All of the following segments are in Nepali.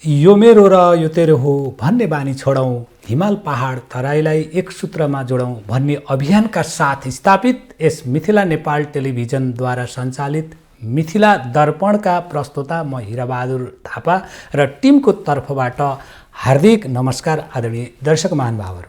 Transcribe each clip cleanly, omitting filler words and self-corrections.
यो मेरो र यो तेरो हो भन्ने बानी छोडौँ, हिमाल पहाड तराईलाई एक सूत्रमा जोडौँ भन्ने अभियानका साथ स्थापित यस मिथिला नेपाल टेलिभिजनद्वारा सञ्चालित मिथिला दर्पणका प्रस्तोता म हिराबहादुर थापा र टिमको तर्फबाट हार्दिक नमस्कार आदरणीय दर्शक महानुभावहरू।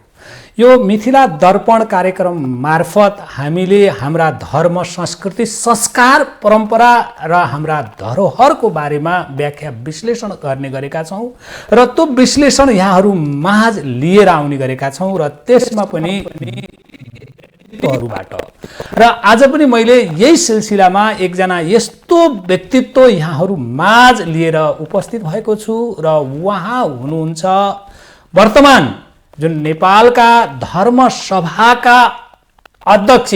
यो मिथिला दर्पण कार्यक्रम मार्फत हामीले हाम्रा धर्म, संस्कृति, संस्कार, परम्परा र हाम्रा धरोहरको बारेमा व्याख्या विश्लेषण गर्ने गरेका छौँ र त्यो विश्लेषण यहाँहरू माझ लिएर आउने गरेका छौँ र त्यसमा पनि बाट र आज पनि मैले यही सिलसिलामा एकजना यस्तो व्यक्तित्व यहाँहरू माझ लिएर उपस्थित भएको छु र उहाँ हुनुहुन्छ वर्तमान जुन नेपालका धर्म सभाका अध्यक्ष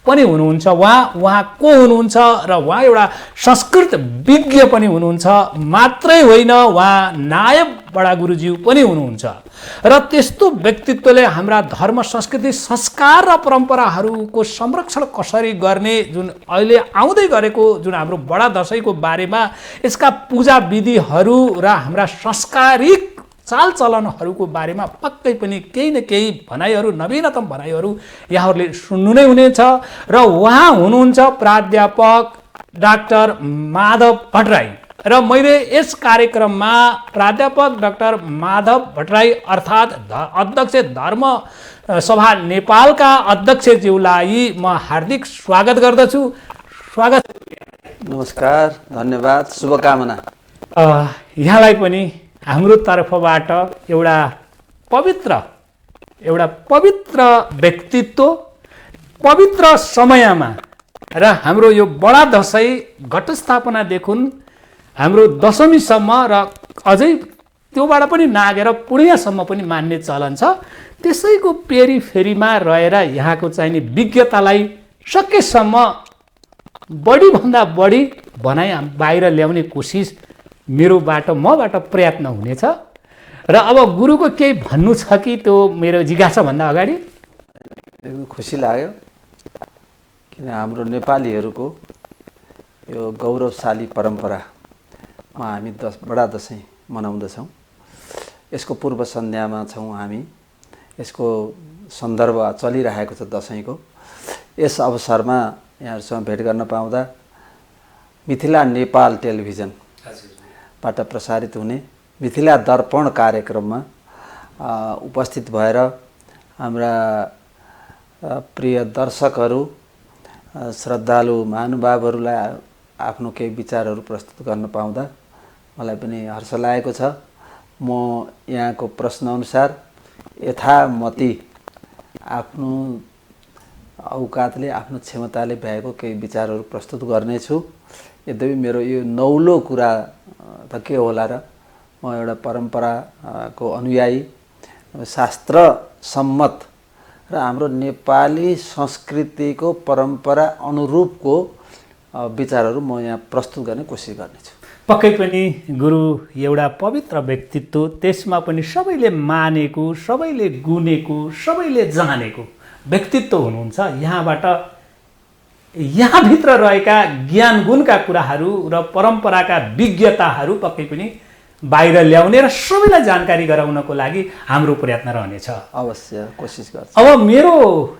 पनि हुनुहुन्छ। उहाँ को हुनुहुन्छ र उहाँ एउटा संस्कृत विज्ञ पनि हुनुहुन्छ, मात्रै होइन उहाँ नायब बडा गुरुज्यू पनि हुनुहुन्छ र त्यस्तो व्यक्तित्वले हाम्रा धर्म, संस्कृति, संस्कार र परम्पराहरूको संरक्षण कसरी गर्ने जुन अहिले आउँदै गरेको जुन हाम्रो बडा दशैंको बारेमा यसका पूजा विधिहरू र हाम्रा संस्कारिक चालचलनहरूको बारेमा पक्कै पनि केही न केही भनाइहरू, नवीनतम भनाइहरू यहाँहरूले सुन्नु नै हुनेछ र उहाँ हुनुहुन्छ प्राध्यापक डाक्टर माधव भट्टराई। र मैले यस कार्यक्रममा प्राध्यापक डाक्टर माधव भट्टराई अर्थात् अध्यक्ष धर्म सभा नेपालका अध्यक्षज्यूलाई म हार्दिक स्वागत गर्दछु। स्वागत। नमस्कार, धन्यवाद, शुभकामना। यहाँलाई पनि हाम्रो तर्फबाट एउटा पवित्र व्यक्तित्व, पवित्र समयमा र हाम्रो यो बडा दशैं घटस्थापनादेखि हाम्रो दशमीसम्म र अझै त्योबाट पनि नागेर पूर्णियासम्म पनि मान्ने चलन छ। त्यसैको पेरिफेरीमा रहेर यहाँको चाहिने विज्ञतालाई सकेसम्म बढीभन्दा बढी भनाइ बाहिर ल्याउने कोसिस मबाट प्रयत्न हुनेछ। र अब गुरुको केही भन्नु छ कि त्यो मेरो जिज्ञासा भन्दा अगाडि? एकदम खुसी लाग्यो, किन हाम्रो नेपालीहरूको यो गौरवशाली परम्परामा हामी बडा दशैं मनाउँदछौँ। यसको पूर्व सन्ध्यामा छौँ हामी, यसको सन्दर्भ चलिरहेको छ दशैंको। यस अवसरमा यहाँहरूसँग भेट गर्न पाउँदा मिथिला नेपाल टेलिभिजन बाट प्रसारित हुने मिथिला दर्पण कार्यक्रममा उपस्थित भएर हाम्रा प्रिय दर्शकहरू, श्रद्धालु महानुभावहरूलाई आफ्नो केही विचारहरू प्रस्तुत गर्न पाउँदा मलाई पनि हर्ष लागेको छ। म यहाँको प्रश्नअनुसार यथामति आफ्नो औकातले, आफ्नो क्षमताले भ्याएको केही विचारहरू प्रस्तुत गर्नेछु। यद्यपि मेरो यो नौलो कुरा त के होला र, म एउटा परम्पराको अनुयायी, शास्त्र सम्मत र हाम्रो नेपाली संस्कृतिको परम्परा अनुरूपको विचारहरू म यहाँ प्रस्तुत गर्ने कोसिस गर्नेछु। पक्कै पनि गुरु एउटा पवित्र व्यक्तित्व, त्यसमा पनि सबैले मानेको, सबैले गुनेको, सबैले जानेको व्यक्तित्व हुनुहुन्छ। यहाँभित्र रहेका ज्ञान गुणका कुराहरू र परम्पराका विज्ञताहरू पक्कै पनि बाहिर ल्याउने र सबैलाई जानकारी गराउनको लागि हाम्रो प्रयत्न रहनेछ। अवश्य कोसिस गर्छु। अब मेरो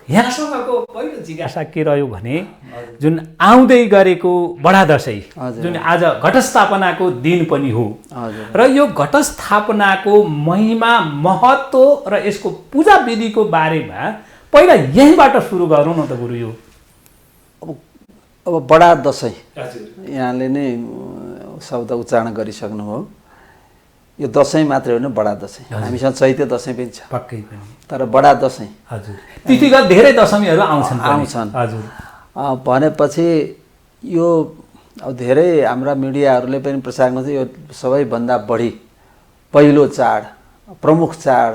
यहाँसँगको पहिलो जिज्ञासा के रह्यो भने, जुन आउँदै गरेको बडा दशैं जुन आज घटस्थापनाको दिन पनि हो र यो घटस्थापनाको महिमा, महत्त्व र यसको पूजा विधिको बारेमा पहिला यहीँबाट सुरु गरौँ न त गुरु। यो अब बडा दशैं यहाँले नै शब्द उच्चारण गरिसक्नुभयो। यो दशैं मात्रै होइन, बडा दशैं। हामीसँग चैते दशैं पनि छ, पक्कै पनि, तर बडा दशैं तिथिगत धेरै दशमीहरू आउँछन्। हजुर। भनेपछि यो अब धेरै हाम्रा मिडियाहरूले पनि प्रसार गर्छ, यो सबैभन्दा बढी पहिलो चाड, प्रमुख चाड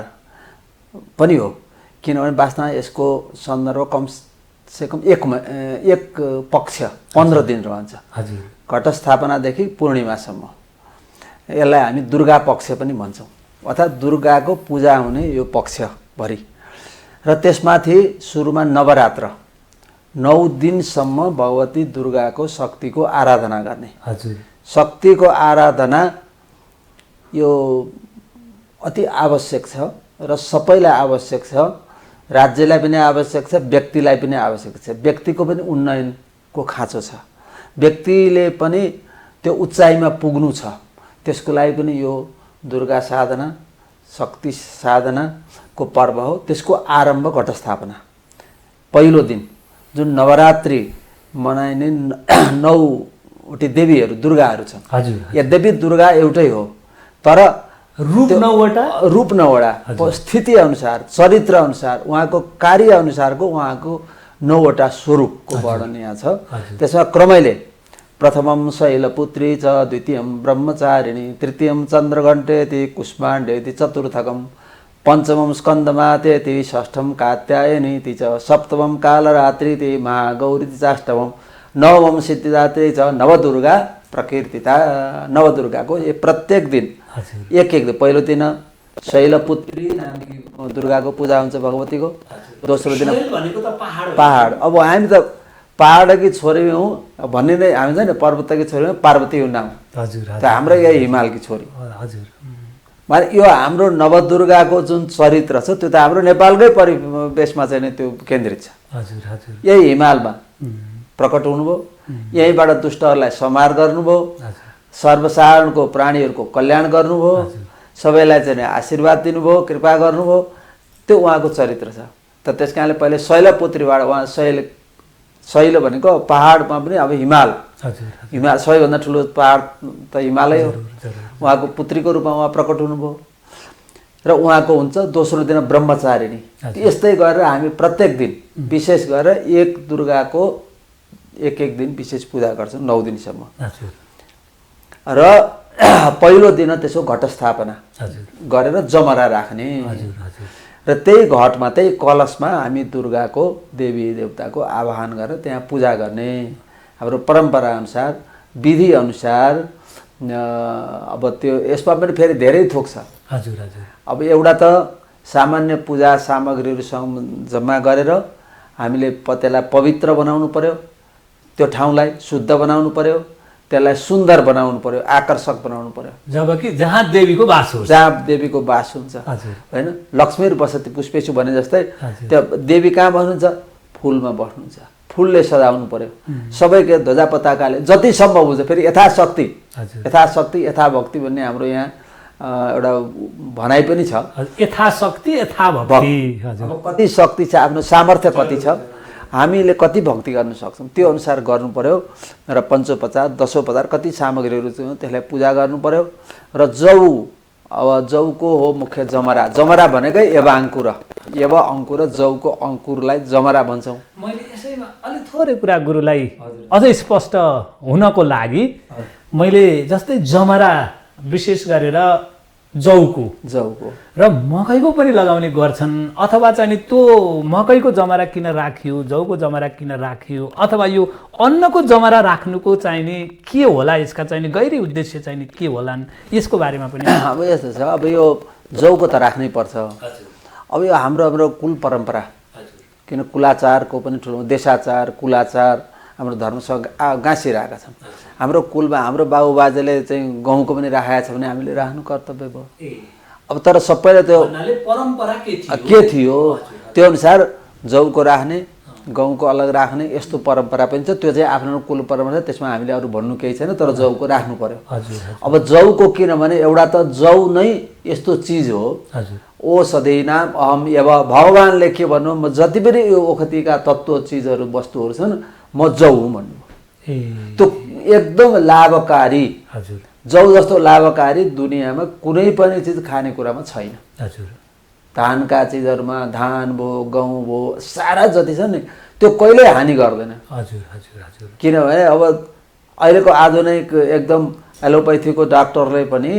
पनि हो। किनभने वास्तवमा यसको सन्दर्भ कमसेकम एक पक्ष 15 दिन रहन्छ। हजुर। घटस्थापनादेखि पूर्णिमासम्म। यसलाई हामी दुर्गा पक्ष पनि भन्छौँ, अर्थात् दुर्गाको पूजा हुने यो पक्षभरि। र त्यसमाथि सुरुमा नवरात्र, 9 दिनसम्म भगवती दुर्गाको शक्तिको आराधना गर्ने। हजुर। शक्तिको आराधना यो अति आवश्यक छ र सबैलाई आवश्यक छ। राज्यलाई पनि आवश्यक छ, व्यक्तिलाई पनि आवश्यक छ। व्यक्तिको पनि उन्नयनको खाँचो छ, व्यक्तिले पनि त्यो उचाइमा पुग्नु छ, त्यसको लागि पनि यो दुर्गा साधना, शक्ति साधनाको पर्व हो। त्यसको आरम्भ घटस्थापना पहिलो दिन जुन नवरात्रि मनाइने 9वटी देवीहरू दुर्गाहरू छन्। हजुर, यद्यपि दुर्गा एउटै हो तर रूप 9वटा स्थिति अनुसार, चरित्र अनुसार, उहाँको कार्य अनुसारको उहाँको 9वटा स्वरूपको वर्णन यहाँ छ। त्यसमा क्रमैले प्रथमं शैलपुत्री च, द्वितीयं ब्रह्मचारिणी, तृतीयं चन्द्रघण्टेति, कुष्माण्डेति, चतुर्थकं पञ्चमं स्कन्दमातेति, षष्ठं कात्यायनीति च, सप्तमं कालरात्रिति, महागौरीति चाष्टमं, नवमं सिद्धिदात्री च, नवदुर्गा प्रकीर्तिता। नवदुर्गाको ये प्रत्येक दिन एक दिन, पहिलो दिन शैलपुत्री नामकी दुर्गाको पूजा हुन्छ भगवतीको। दोस्रो दिन पहाड। अब हामी त पहाडकी छोरी हौँ भन्ने नै हामी चाहिँ पर्वतकी छोरी हौँ, पार्वती हो नाम। त हाम्रो यही हिमालकी छोरी। माने यो हाम्रो नवदुर्गाको जुन चरित्र छ त्यो त हाम्रो नेपालकै परिवेशमा चाहिँ त्यो केन्द्रित छ। यही हिमालमा प्रकट हुनुभयो, यहीँबाट दुष्टहरूलाई संहार गर्नुभयो, सर्वसाधारणको प्राणीहरूको कल्याण गर्नुभयो, सबैलाई चाहिँ आशीर्वाद दिनुभयो, कृपा गर्नुभयो। त्यो उहाँको चरित्र छ। त त्यस कारणले पहिले शैलपुत्रीबाट उहाँ शैल भनेको पहाडमा पनि अब हिमाल सबैभन्दा ठुलो पहाड त हिमालय हो। उहाँको पुत्रीको रूपमा उहाँ प्रकट हुनुभयो र उहाँको हुन्छ दोस्रो दिन ब्रह्मचारिणी। यस्तै गरेर हामी प्रत्येक दिन विशेष गरेर एक दुर्गाको एक दिन विशेष पूजा गर्छौँ 9 दिनसम्म। र पहिलो दिन त्यसको घटस्थापना गरेर जमरा राख्ने र त्यही घटमा त्यही कलशमा हामी दुर्गाको देवी देवताको आवाहन गरेर त्यहाँ पूजा गर्ने हाम्रो परम्परा अनुसार, विधि अनुसार। अब त्यो यसमा पनि फेरि धेरै थोक छ। अब एउटा त सामान्य पूजा सामग्रीहरू जम्मा गरेर हामीले त्यसलाई पवित्र बनाउनु पर्यो, त्यो ठाउँलाई शुद्ध बनाउनु पर्यो, त्यसलाई सुन्दर बनाउनु पर्यो, आकर्षक बनाउनु पर्यो। जबकि जहाँ देवीको वास हुन्छ, होइन, लक्ष्मी बसति पुष्पेशु भने जस्तै त्यो देवी कहाँ बस्नुहुन्छ? फुलमा बस्नुहुन्छ। फुलले सजाउनु पर्यो, सबैको ध्वजा पताकाले जति सम्भव हुन्छ। फेरि यथाशक्ति यथाभक्ति भन्ने हाम्रो यहाँ एउटा भनाइ पनि छ। यथाशक्ति यथाभक्ति। कति शक्ति छ, आफ्नो सामर्थ्य कति छ, हामीले कति भक्ति गर्न सक्छौँ त्यो अनुसार गर्नु पर्यो। र पञ्चोपचार दशोपचार कति सामग्रीहरू छ त्यसलाई पूजा गर्नु पर्यो। र अब जौको हो मुख्य जमरा। जमरा भनेकै एव अङ्कुर जौको अङ्कुरलाई जमरा भन्छौँ। मैले यसैमा अलि थोरै कुरा गुरुलाई अझै स्पष्ट हुनको लागि मैले जस्तै जमरा विशेष गरेर जौको र मकैको पनि लगाउने गर्छन्, अथवा चाहिँ त्यो मकैको जमरा किन राखियो, जौको जमरा किन राखियो, अथवा यो अन्नको जमरा राख्नुको चाहिने के होला, यसका चाहिने गहिरी उद्देश्य चाहिने के होलान्, यसको बारेमा पनि। अब यस्तो छ, अब यो जौको त राख्नै पर्छ। अब यो हाम्रो कुल परम्परा, किन कुलाचारको पनि ठुलो देशाचार कुलाचार हाम्रो धर्मसँग गाँसिरहेका छन्। हाम्रो कुलमा हाम्रो बाबुबाजेले चाहिँ गहुँको पनि राखेको छ भने हामीले राख्नु कर्तव्य भयो। अब तर सबैले त्यो परम्परा के थियो त्यो अनुसार जौको राख्ने, गहुँको अलग राख्ने यस्तो परम्परा पनि छ। त्यो चाहिँ आफ्नो कुल परम्परा छ, त्यसमा हामीले अरू भन्नु केही छैन। तर जौको राख्नु पर्यो। अब जौको किनभने एउटा त जौ नै यस्तो चिज हो, औषधीनाम अहम एव। भगवानले के भन्नु, म जति पनि यो ओखतीका तत्त्व चिजहरू वस्तुहरू छन् म जौ हुँ भन्नु। त्यो एकदम लाभकारी। जौ जस्तो लाभकारी दुनियाँमा कुनै पनि चिज खानेकुरामा छैन। धानका चिजहरूमा धान भयो, गहुँ भयो, सारा जति छ नि त्यो कहिल्यै हानि गर्दैन। किनभने अब अहिलेको आधुनिक एकदम एलोपेथीको डाक्टरले पनि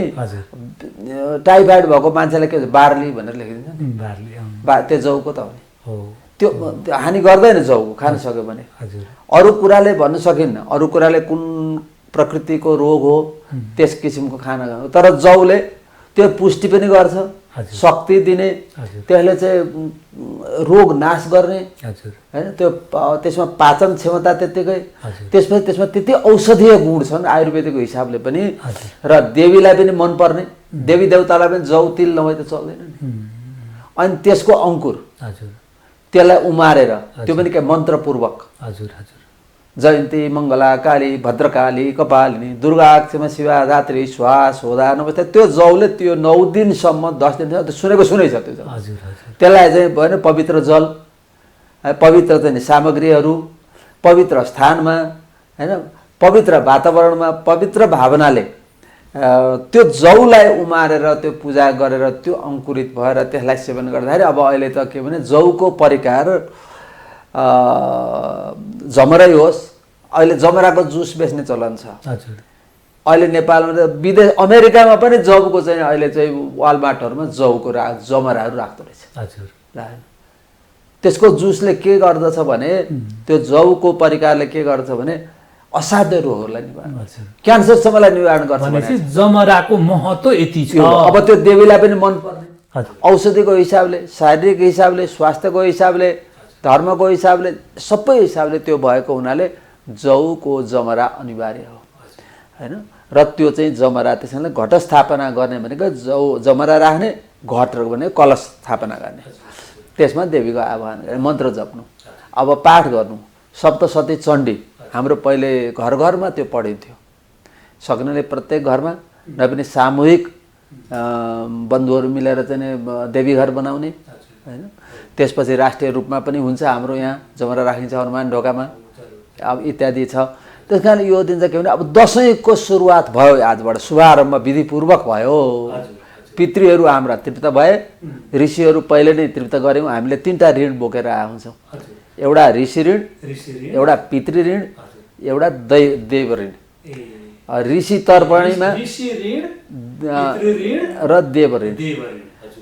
टाइफाइड भएको मान्छेलाई के बार्ली भनेर लेखिदिन्छ। त्यो जौको त हो नि, त्यो हानि गर्दैन जौको खान सक्यो भने। अरू कुराले भन्न सकिन्न, अरू कुराले कुन प्रकृतिको रोग हो त्यस किसिमको खाना खानु। तर जौले त्यो पुष्टि पनि गर्छ, शक्ति दिने, त्यसले चाहिँ रोग नाश गर्ने हैन, त्यो त्यसमा पाचन क्षमता त्यतिकै, त्यसपछि त्यसमा त्यति औषधीय गुण छन् आयुर्वेदिकको हिसाबले पनि, र देवीलाई पनि मनपर्ने, देवी देवतालाई पनि जौ तिल नभए त चल्दैन नि। अनि त्यसको अङ्कुर त्यसलाई उमारेर, त्यो पनि के मन्त्रपूर्वक, जयन्ती मङ्गला काली भद्रकाली कपालिनी दुर्गा क्षमा शिवा धात्री स्वाहा सोधा नमस्ते, त्यो जौले त्यो 9 दिनसम्म 10 दिनसम्म सुनेको सुनै छ त्यो जल। त्यसलाई चाहिँ भएन पवित्र जल, पवित्र चाहिँ सामग्रीहरू, पवित्र स्थानमा हैन, पवित्र वातावरणमा, पवित्र भावनाले त्यो जौलाई उमारेर त्यो पूजा गरेर त्यो अङ्कुरित भएर त्यसलाई सेवन गर्दाखेरि अब अहिले त के भने जौको परिकार जमरै होस्, अहिले जमराको जुस बेच्ने चलन छ। अहिले नेपालमा त विदेश अमेरिकामा पनि जौको चाहिँ अहिले चाहिँ वालमार्टहरूमा जौको जमराहरू राख्दो रहेछ। त्यसको जुसले के गर्दछ भने, त्यो जौको परिकारले के गर्छ भने असाध्य रोगहरूलाई निवारण गर्छ, क्यान्सरसम्मलाई निवारण गर्छ। जमराको महत्त्व यति छ। अब त्यो देवीलाई पनि मनपर्ने, औषधिको हिसाबले, शारीरिक हिसाबले, स्वास्थ्यको हिसाबले, धर्मको हिसाबले, सबै हिसाबले त्यो भएको हुनाले जौको जमरा अनिवार्य हो हैन। र त्यो चाहिँ जमरा त्यसैले घट स्थापना गर्ने भनेको जमरा राख्ने, घट भने कलश स्थापना गर्ने, त्यसमा देवीको आह्वान गर्ने, मन्त्र जप्नु, अब पाठ गर्नु, सप्तशती चण्डी हाम्रो पहिले घर घरमा त्यो पढिन्थ्यो। सक्नेले प्रत्येक घरमा नभए सामूहिक बन्धुहरू मिलेर चाहिँ देवी घर बनाउने हैन। त्यसपछि राष्ट्रिय रूपमा पनि हुन्छ, हाम्रो यहाँ जमरा राखिन्छ हनुमान ढोकामा अब इत्यादि छ। त्यस कारण यो दिन चाहिँ के भने अब दसैँको सुरुवात भयो, आजबाट शुभारम्भ विधिपूर्वक भयो। पितृहरू हाम्रा तृप्त भए, ऋषिहरू पहिले नै तृप्त गऱ्यौँ। हामीले 3टा ऋण बोकेर आए हुन्छौँ, एउटा ऋषि ऋण, एउटा पितृ ऋण, एउटा देव ऋण। ऋषि तर्पणीमा र देव ऋण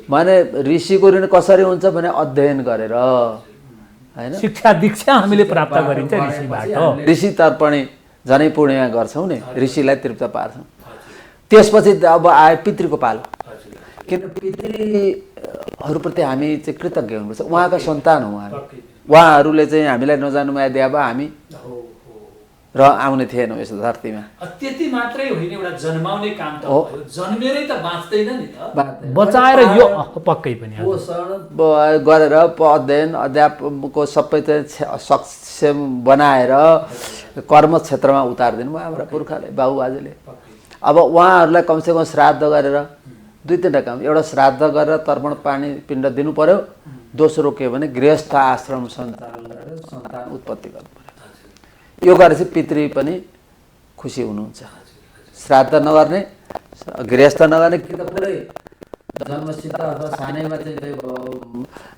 माने ऋषिको ऋण कसरी हुन्छ भने अध्ययन गरेर हैन, शिक्षा दीक्षा हामीले प्राप्त गरिन्छ ऋषिबाट। ऋषि तर्पणी झनै पूर्णिमा गर्छौँ नि, ऋषिलाई तृप्त पार्छौँ। त्यसपछि अब आए पितृको पालो, किन पितृहरूप्रति हामी चाहिँ कृतज्ञ हुनुपर्छ। उहाँका सन्तान हौँ हामी, उहाँहरूले चाहिँ हामीलाई नजानुमा दिए भए हामी र आउने थिएनौँ यस धरतीमा। त्यति मात्रै होइन, एउटा जन्माउने काम त भयो, जन्मेरै त बाँच्दैन नि त, बचाएर यो पक्कै पनि पोषण गरेर अध्ययन अध्यापनको सबै चाहिँ सक्षम बनाएर कर्म क्षेत्रमा उतारिदिनु भयो हाम्रा पुर्खाले, बाबुबाजेले। अब उहाँहरूलाई कमसेकम श्राद्ध गरेर 2-3टा काम, एउटा श्राद्ध गरेर तर्पण पानी पिण्ड दिनु पर्यो, दोस्रो के भने गृहस्थ आश्रम सञ्चालन गरेर सन्तान उत्पत्ति गर्नु पर्यो। यो गरेपछि पितृ पनि खुसी हुनुहुन्छ। श्राद्ध नगर्ने, गृहस्थ नगर्ने कि त पुरै जन्मसित अथवा सानैमा चाहिँ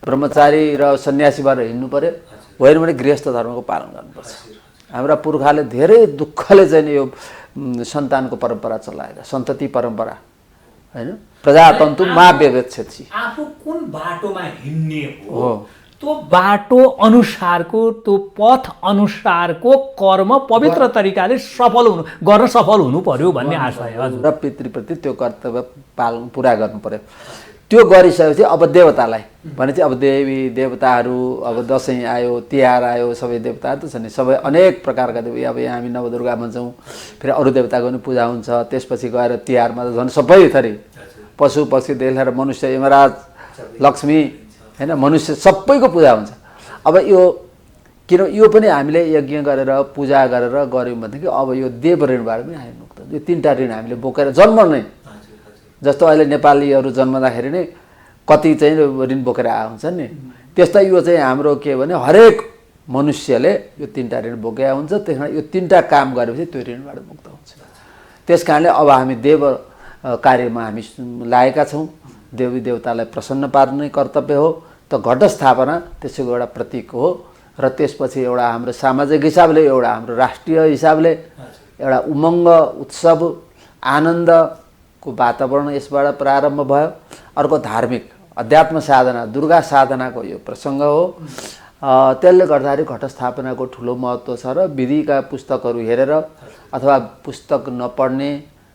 ब्रह्मचारी र सन्यासी भएर हिँड्नु पर्यो, होइन भने गृहस्थ धर्मको पालन गर्नुपर्छ। हाम्रा पुर्खाले धेरै दुःखले चाहिँ यो सन्तानको परम्परा चलाएर, सन्तति परम्परा हैन, प्रजातन्तु मा व्यवेच्छति, आफू कुन बाटोमा हिँड्ने हो त्यो बाटो अनुसारको, त्यो पथ अनुसारको कर्म पवित्र तरिकाले गर्न सफल हुनु पर्यो भन्ने आशय हजुर। र पितृप्रति त्यो कर्तव्य पालन पुरा गर्नु पर्यो। त्यो गरिसकेपछि अब देवतालाई भने चाहिँ अब देवी देवताहरू, अब दसैँ आयो, तिहार आयो, सबै देवताहरू त छ नि, सबै अनेक प्रकारका देवी। अब यहाँ हामी नवदुर्गा भन्छौँ, फेरि अरू देवताको पनि पूजा हुन्छ। त्यसपछि गएर तिहारमा त झन् सबै थरी पशु पक्षीदेखि लिएर मनुष्य, यमराज, लक्ष्मी हैन, मनुष्य सबैको पूजा हुन्छ। अब यो किन यो पनि हामीले यज्ञ गरेर पूजा गरेर गऱ्यौँ भनेदेखि अब यो देव ऋणबाट पनि हामी मुक्त। यो 3टा ऋण हामीले बोकेर जन्म नै, जस्तो अहिले नेपालीहरू जन्मदाखेरि नै कति चाहिँ ऋण बोकेर आए हुन्छन् नि, त्यस्तै यो चाहिँ हाम्रो के भने हरेक मनुष्यले यो 3टा ऋण बोकेका हुन्छ। त्यस कारण यो 3टा काम गरेपछि त्यो ऋणबाट मुक्त हुन्छ। त्यस कारणले अब हामी देव कार्यमा हामी लागेका छौँ। देवी देवतालाई प्रसन्न पार्ने कर्तव्य हो। त घट स्थापना त्यसैको एउटा प्रतीक हो। र त्यसपछि एउटा हाम्रो सामाजिक हिसाबले, एउटा हाम्रो राष्ट्रिय हिसाबले एउटा उमङ्ग, उत्सव, आनन्दको वातावरण यसबाट प्रारम्भ भयो। अर्को धार्मिक अध्यात्म साधना, दुर्गा साधनाको यो प्रसङ्ग हो। त्यसले गर्दाखेरि घट स्थापनाको ठुलो महत्त्व छ। र विधिका पुस्तकहरू हेरेर अथवा पुस्तक नपढ्ने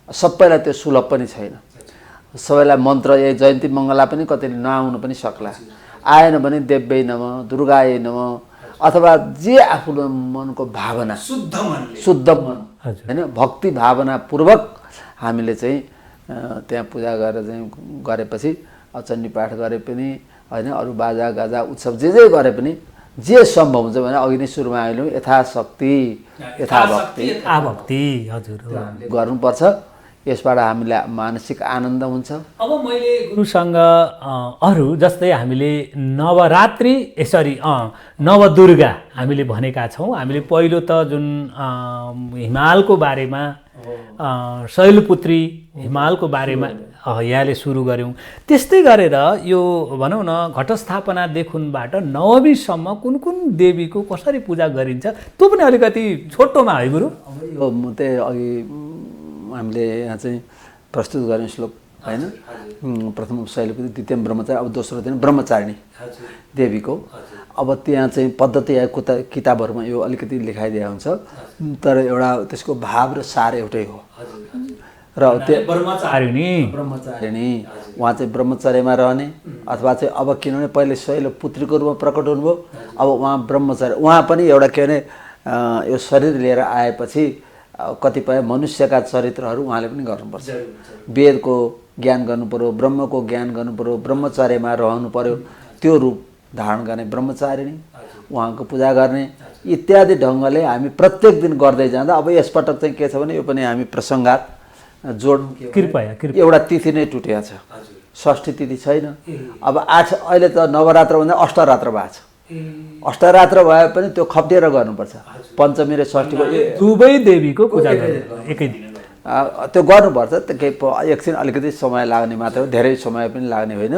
सबैलाई त्यो सुलभ पनि छैन। सबैलाई मन्त्र ए जयन्ती मङ्गला पनि कतिले नआउनु पनि सक्ला, आएन भने देव्यै नमः दुर्गायै नमः अथवा जे आफ्नो मनको भावना शुद्ध मन होइन भक्ति भावनापूर्वक हामीले चाहिँ त्यहाँ पूजा गरेर चाहिँ गरेपछि चण्डी पाठ गरे पनि होइन अरू बाजा गाजा उत्सव जे गरे पनि जे सम्भव हुन्छ भने अघि नै सुरुमा आइलौँ यथाशक्ति यथाभक्ति हजुर गर्नुपर्छ। यसबाट हामीलाई मानसिक आनन्द हुन्छ। अब मैले गुरुसँग अरू जस्तै हामीले नवरात्रि नवदुर्गा हामीले भनेका छौँ। हामीले पहिलो त जुन हिमालको बारेमा शैलपुत्री हिमालको बारेमा यहाँले सुरु गऱ्यौँ। त्यस्तै गरेर यो भनौँ न घटस्थापनादेखिबाट नवमीसम्म कुन कुन देवीको कसरी पूजा गरिन्छ त्यो पनि अलिकति छोटोमा है गुरु। यो म त्यही अघि हामीले यहाँ चाहिँ प्रस्तुत गर्ने श्लोक होइन प्रथम शैलपुत्री द्वितीय ब्रह्मचारी अब दोस्रो दिन ब्रह्मचारिणी देवीको। अब त्यहाँ चाहिँ पद्धति या किताबहरूमा यो अलिकति लेखाइदिएको हुन्छ तर एउटा त्यसको भाव र सार एउटै हो। र त्यो ब्रह्मचारिणी उहाँ चाहिँ ब्रह्मचर्यमा रहने अथवा चाहिँ अब किनभने पहिले शैलपुत्रीको रूपमा प्रकट हुनुभयो, अब उहाँ ब्रह्मचारी उहाँ पनि एउटा के भने यो शरीर लिएर आएपछि कतिपय मनुष्यका चरित्रहरू उहाँले पनि गर्नुपर्छ। वेदको ज्ञान गर्नु पर्यो, ब्रह्मको ज्ञान गर्नु पर्यो, ब्रह्मचर्यमा रहनु पर्यो, त्यो रूप धारण गर्ने ब्रह्मचारिणी उहाँको पूजा गर्ने इत्यादि ढङ्गले हामी प्रत्येक दिन गर्दै जाँदा अब यसपटक चाहिँ के छ भने यो पनि हामी प्रसङ्गात जोड कृपया एउटा तिथि नै टुटेको छ, षष्ठी तिथि छैन। अब 8 अहिले त नवरात्र भन्दा अष्टरात्र भएको छ। अष्टरात्र भए पनि त्यो खप्टिएर गर्नुपर्छ। पञ्चमी र षष्ठीको दुवै देवीको पूजा एकै दिन त्यो गर्नुपर्छ। त्यो केही एकछिन अलिकति समय लाग्ने मात्र हो, धेरै समय पनि लाग्ने होइन।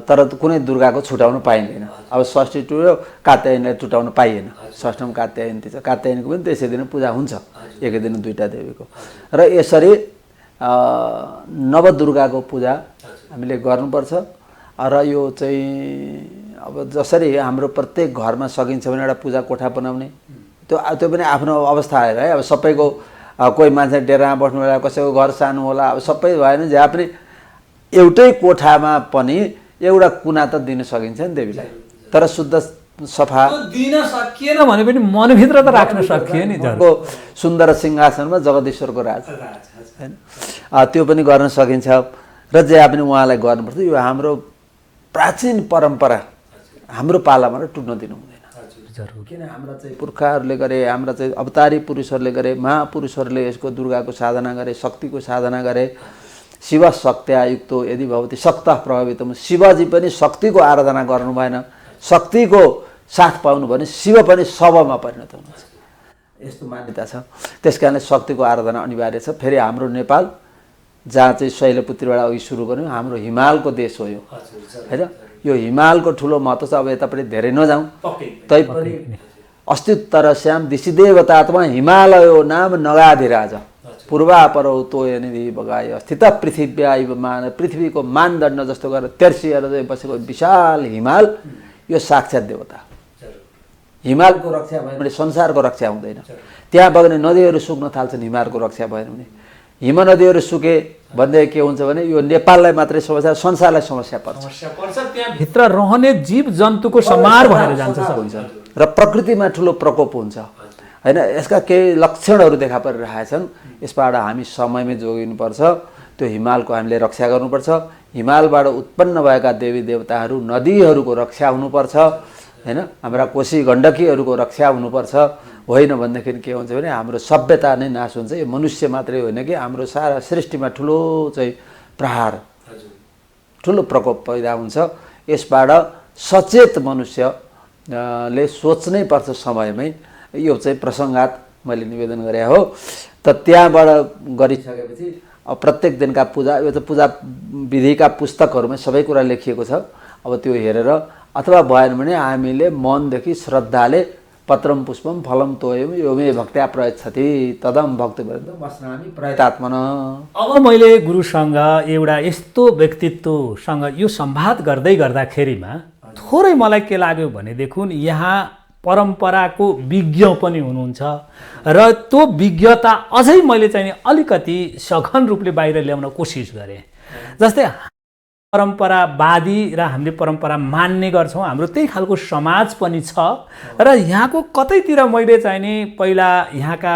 तर कुनै दुर्गाको छुटाउनु पाइँदैन। अब षष्ठी टुट्यो कात्यायनीलाई छुटाउनु पाइएन। षष्ठम कात्यायनी छ, कात्यायनीको पनि त्यसै दिन पूजा हुन्छ, एकै दिन दुईवटा देवीको। र यसरी नवदुर्गाको पूजा हामीले गर्नुपर्छ। र यो चाहिँ अब जसरी हाम्रो प्रत्येक घरमा सकिन्छ भने एउटा पूजा कोठा बनाउने त्यो पनि आफ्नो अवस्था आएर है। अब सबैको कोही मान्छे डेरामा बस्नु होला, कसैको घर सानो होला, अब सबै भएन जहाँ पनि एउटै कोठामा पनि एउटा कुना त दिन सकिन्छ नि देवीलाई। तर शुद्ध सफा दिन सकिएन भने पनि मनभित्र त राख्न सकियो नि। सुन्दर सिंहासनमा जगदीश्वरको राज होइन त्यो पनि गर्न सकिन्छ। र जहाँ पनि उहाँलाई गर्नुपर्छ। यो हाम्रो प्राचीन परम्परा हाम्रो पालामा टुट्न दिनु हुँदैन। किन हाम्रा चाहिँ पुर्खाहरूले गरे, हाम्रा चाहिँ अवतारी पुरुषहरूले गरे, महापुरुषहरूले यसको दुर्गाको साधना गरे, शक्तिको साधना गरे। शिव शक्त्यायुक्तो यदि भवति शक्त प्रभावितम, शिवजी पनि शक्तिको आराधना गर्नु भएन, शक्तिको साथ पाउनु भने शिव पनि शवमा परिणत हुनुहुन्छ, यस्तो मान्यता छ। त्यस कारणले शक्तिको आराधना अनिवार्य छ। फेरि हाम्रो नेपाल जहाँ चाहिँ शैलपुत्रीबाट अघि सुरु गर्यौँ, हाम्रो हिमालको देश हो यो होइन। यो हिमालको ठुलो महत्त्व छ। अब यतापट्टि धेरै नजाउँ तैपनि अस्तित्तर श्याम दिशी देवतात्मा हिमालयो नाम नगाधिराज पूर्वापरौ तोयनिधि बगाय स्थित पृथिव्या इव मान, पृथ्वीको मानदण्ड जस्तो गरेर तेर्सिएर चाहिँ बसेको विशाल हिमाल यो साक्षात् देवता। हिमालको रक्षा भएन भने संसारको रक्षा हुँदैन। त्यहाँ बग्ने नदीहरू सुक्न थाल्छन् हिमालको रक्षा भएन भने। हिम नदीहरू सुके भन्दै के हुन्छ भने यो नेपाललाई मात्रै समस्या, संसारलाई समस्या पर्छ। भित्र रहने जीव जन्तुको समार भएर जान्छ हुन्छ र प्रकृतिमा ठुलो प्रकोप हुन्छ होइन। यसका केही लक्षणहरू देखा परिरहेछन्। यसबाट हामी समयमै जोगिनुपर्छ। त्यो हिमालको हामीले रक्षा गर्नुपर्छ। हिमालबाट उत्पन्न भएका देवी देवताहरू नदीहरूको रक्षा हुनुपर्छ होइन। हाम्रा कोशी गण्डकीहरूको रक्षा हुनुपर्छ। होइन भनेदेखि के हुन्छ भने हाम्रो सभ्यता नै नाश हुन्छ। यो मनुष्य मात्रै होइन कि हाम्रो सारा सृष्टिमा ठुलो चाहिँ प्रहार, ठुलो प्रकोप पैदा हुन्छ। यसबाट सचेत मनुष्यले सोच्नै पर्छ समयमै। यो चाहिँ प्रसङ्गात मैले निवेदन गरे हो। त त्यहाँबाट गरिसकेपछि अब प्रत्येक दिनका पूजा, यो त पूजा विधिका पुस्तकहरूमा सबै कुरा लेखिएको छ। अब त्यो हेरेर अथवा भएन भने हामीले मनदेखि श्रद्धाले पत्रम पुष्पम फलम तोयम यो मे भक्त्या प्रयच्छति तदम भक्तिवृन्द वस्नामि प्रयतात्मन। अब मैले गुरुसँग एउटा यस्तो व्यक्तित्वसँग यो संवाद गर्दै गर्दाखेरिमा थोरै मलाई के लाग्यो भनेदेखि यहाँ परम्पराको विज्ञ पनि हुनुहुन्छ र त्यो विज्ञता अझै मैले चाहिँ अलिकति सघन रूपले बाहिर ल्याउन कोसिस गरेँ। जस्तै परम्परावादी र हामीले परम्परा मान्ने गर्छौँ, हाम्रो त्यही खालको समाज पनि छ र यहाँको कतैतिर मैले चाहिँ नि पहिला यहाँका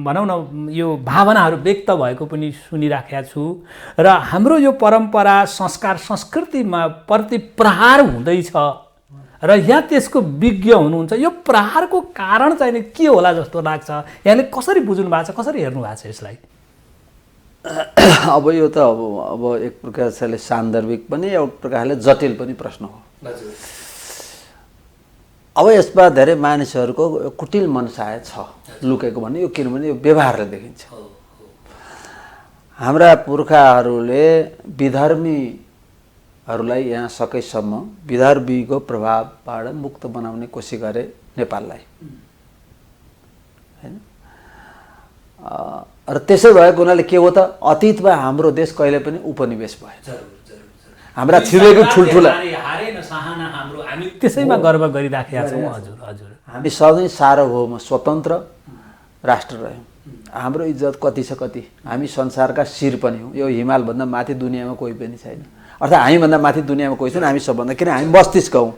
भनौँ न यो भावनाहरू व्यक्त भएको पनि सुनिराखेका छु र हाम्रो यो परम्परा संस्कार संस्कृतिमा प्रति प्रहार हुँदैछ र यहाँ त्यसको विज्ञ हुनुहुन्छ। यो प्रहारको कारण चाहिँ नि के होला जस्तो लाग्छ? यहाँले कसरी बुझ्नु भएको छ, कसरी हेर्नु भएको छ यसलाई? अब यो त अब एक प्रकारले सान्दर्भिक पनि एक प्रकारले जटिल पनि प्रश्न हो। अब यसमा धेरै मानिसहरूको कुटिल मनसाय छ लुकेको भन्ने यो, किनभने यो व्यवहारले देखिन्छ। हाम्रा पुर्खाहरूले विधर्मीहरूलाई यहाँ सकेसम्म विधर्मीको प्रभावबाट मुक्त बनाउने कोसिस गरे नेपाललाई, हैन? र त्यसै भएको हुनाले के हो त, अतीतमा हाम्रो देश कहिले पनि उपनिवेश भयो। हाम्रा छिमेकी ठुल्ठुला त्यसैमा गर्व गरिराखेका छौँ। हजुर हजुर, हामी सधैँ सार्वभौम स्वतन्त्र राष्ट्र रह्यौँ। हाम्रो इज्जत कति छ कति, हामी संसारका शिर पनि हौँ। यो हिमालभन्दा माथि दुनियाँमा कोही पनि छैन, अर्थात् हामीभन्दा माथि दुनियाँमा कोही छैन, हामी सबभन्दा, किन हामी मस्तिष्क हौँ।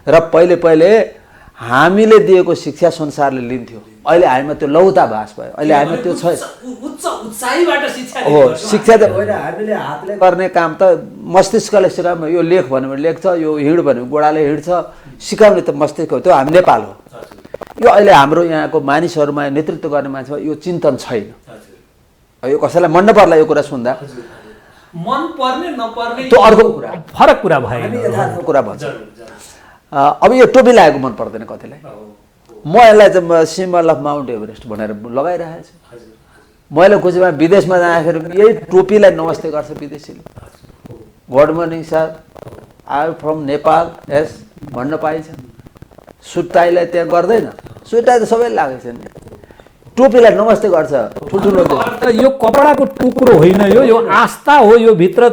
र पहिले पहिले हामीले दिएको शिक्षा संसारले लिन्थ्यो, अहिले हामीमा त्यो लौताभास भयो, अहिले हामीमा त्यो छ। हो, शिक्षा त होइन, हामीले हातले गर्ने काम त मस्तिष्कले सिकाउनु। यो लेख भन्यो भने लेख्छ, यो हिँड भन्यो गोडाले हिँड्छ, सिकाउने त मस्तिष्क हो। त्यो हामी नेपाल हो। यो अहिले हाम्रो यहाँको मानिसहरूमा नेतृत्व गर्ने मान्छेमा यो चिन्तन छैन। यो कसैलाई मन नपर्ला यो कुरा सुन्दा, मन पर्ने नपर्ने त्यो अर्को कुरा, फरक कुरा भयो, यथार्थ कुरा भन्छ। अब यो टोपी लगाएको मन पर्दैन कतिलाई। म यसलाई चाहिँ सिम्बल अफ माउन्ट एभरेस्ट भनेर लगाइरहेको छु। मैले खुसीमा विदेशमा जाँदाखेरि यही टोपीलाई नमस्ते गर्छ विदेशीले। Good morning sir, I am from Nepal, यस भन्न पाइन्छ। सुट्टाईलाई त्यहाँ गर्दैन, सुट्टाई त सबैले लागेको छ नि, टोपीलाई नमस्ते गर्छ ठुल्ठुलो। यो कपडाको टुक्रो होइन, यो आस्था हो। यो भित्र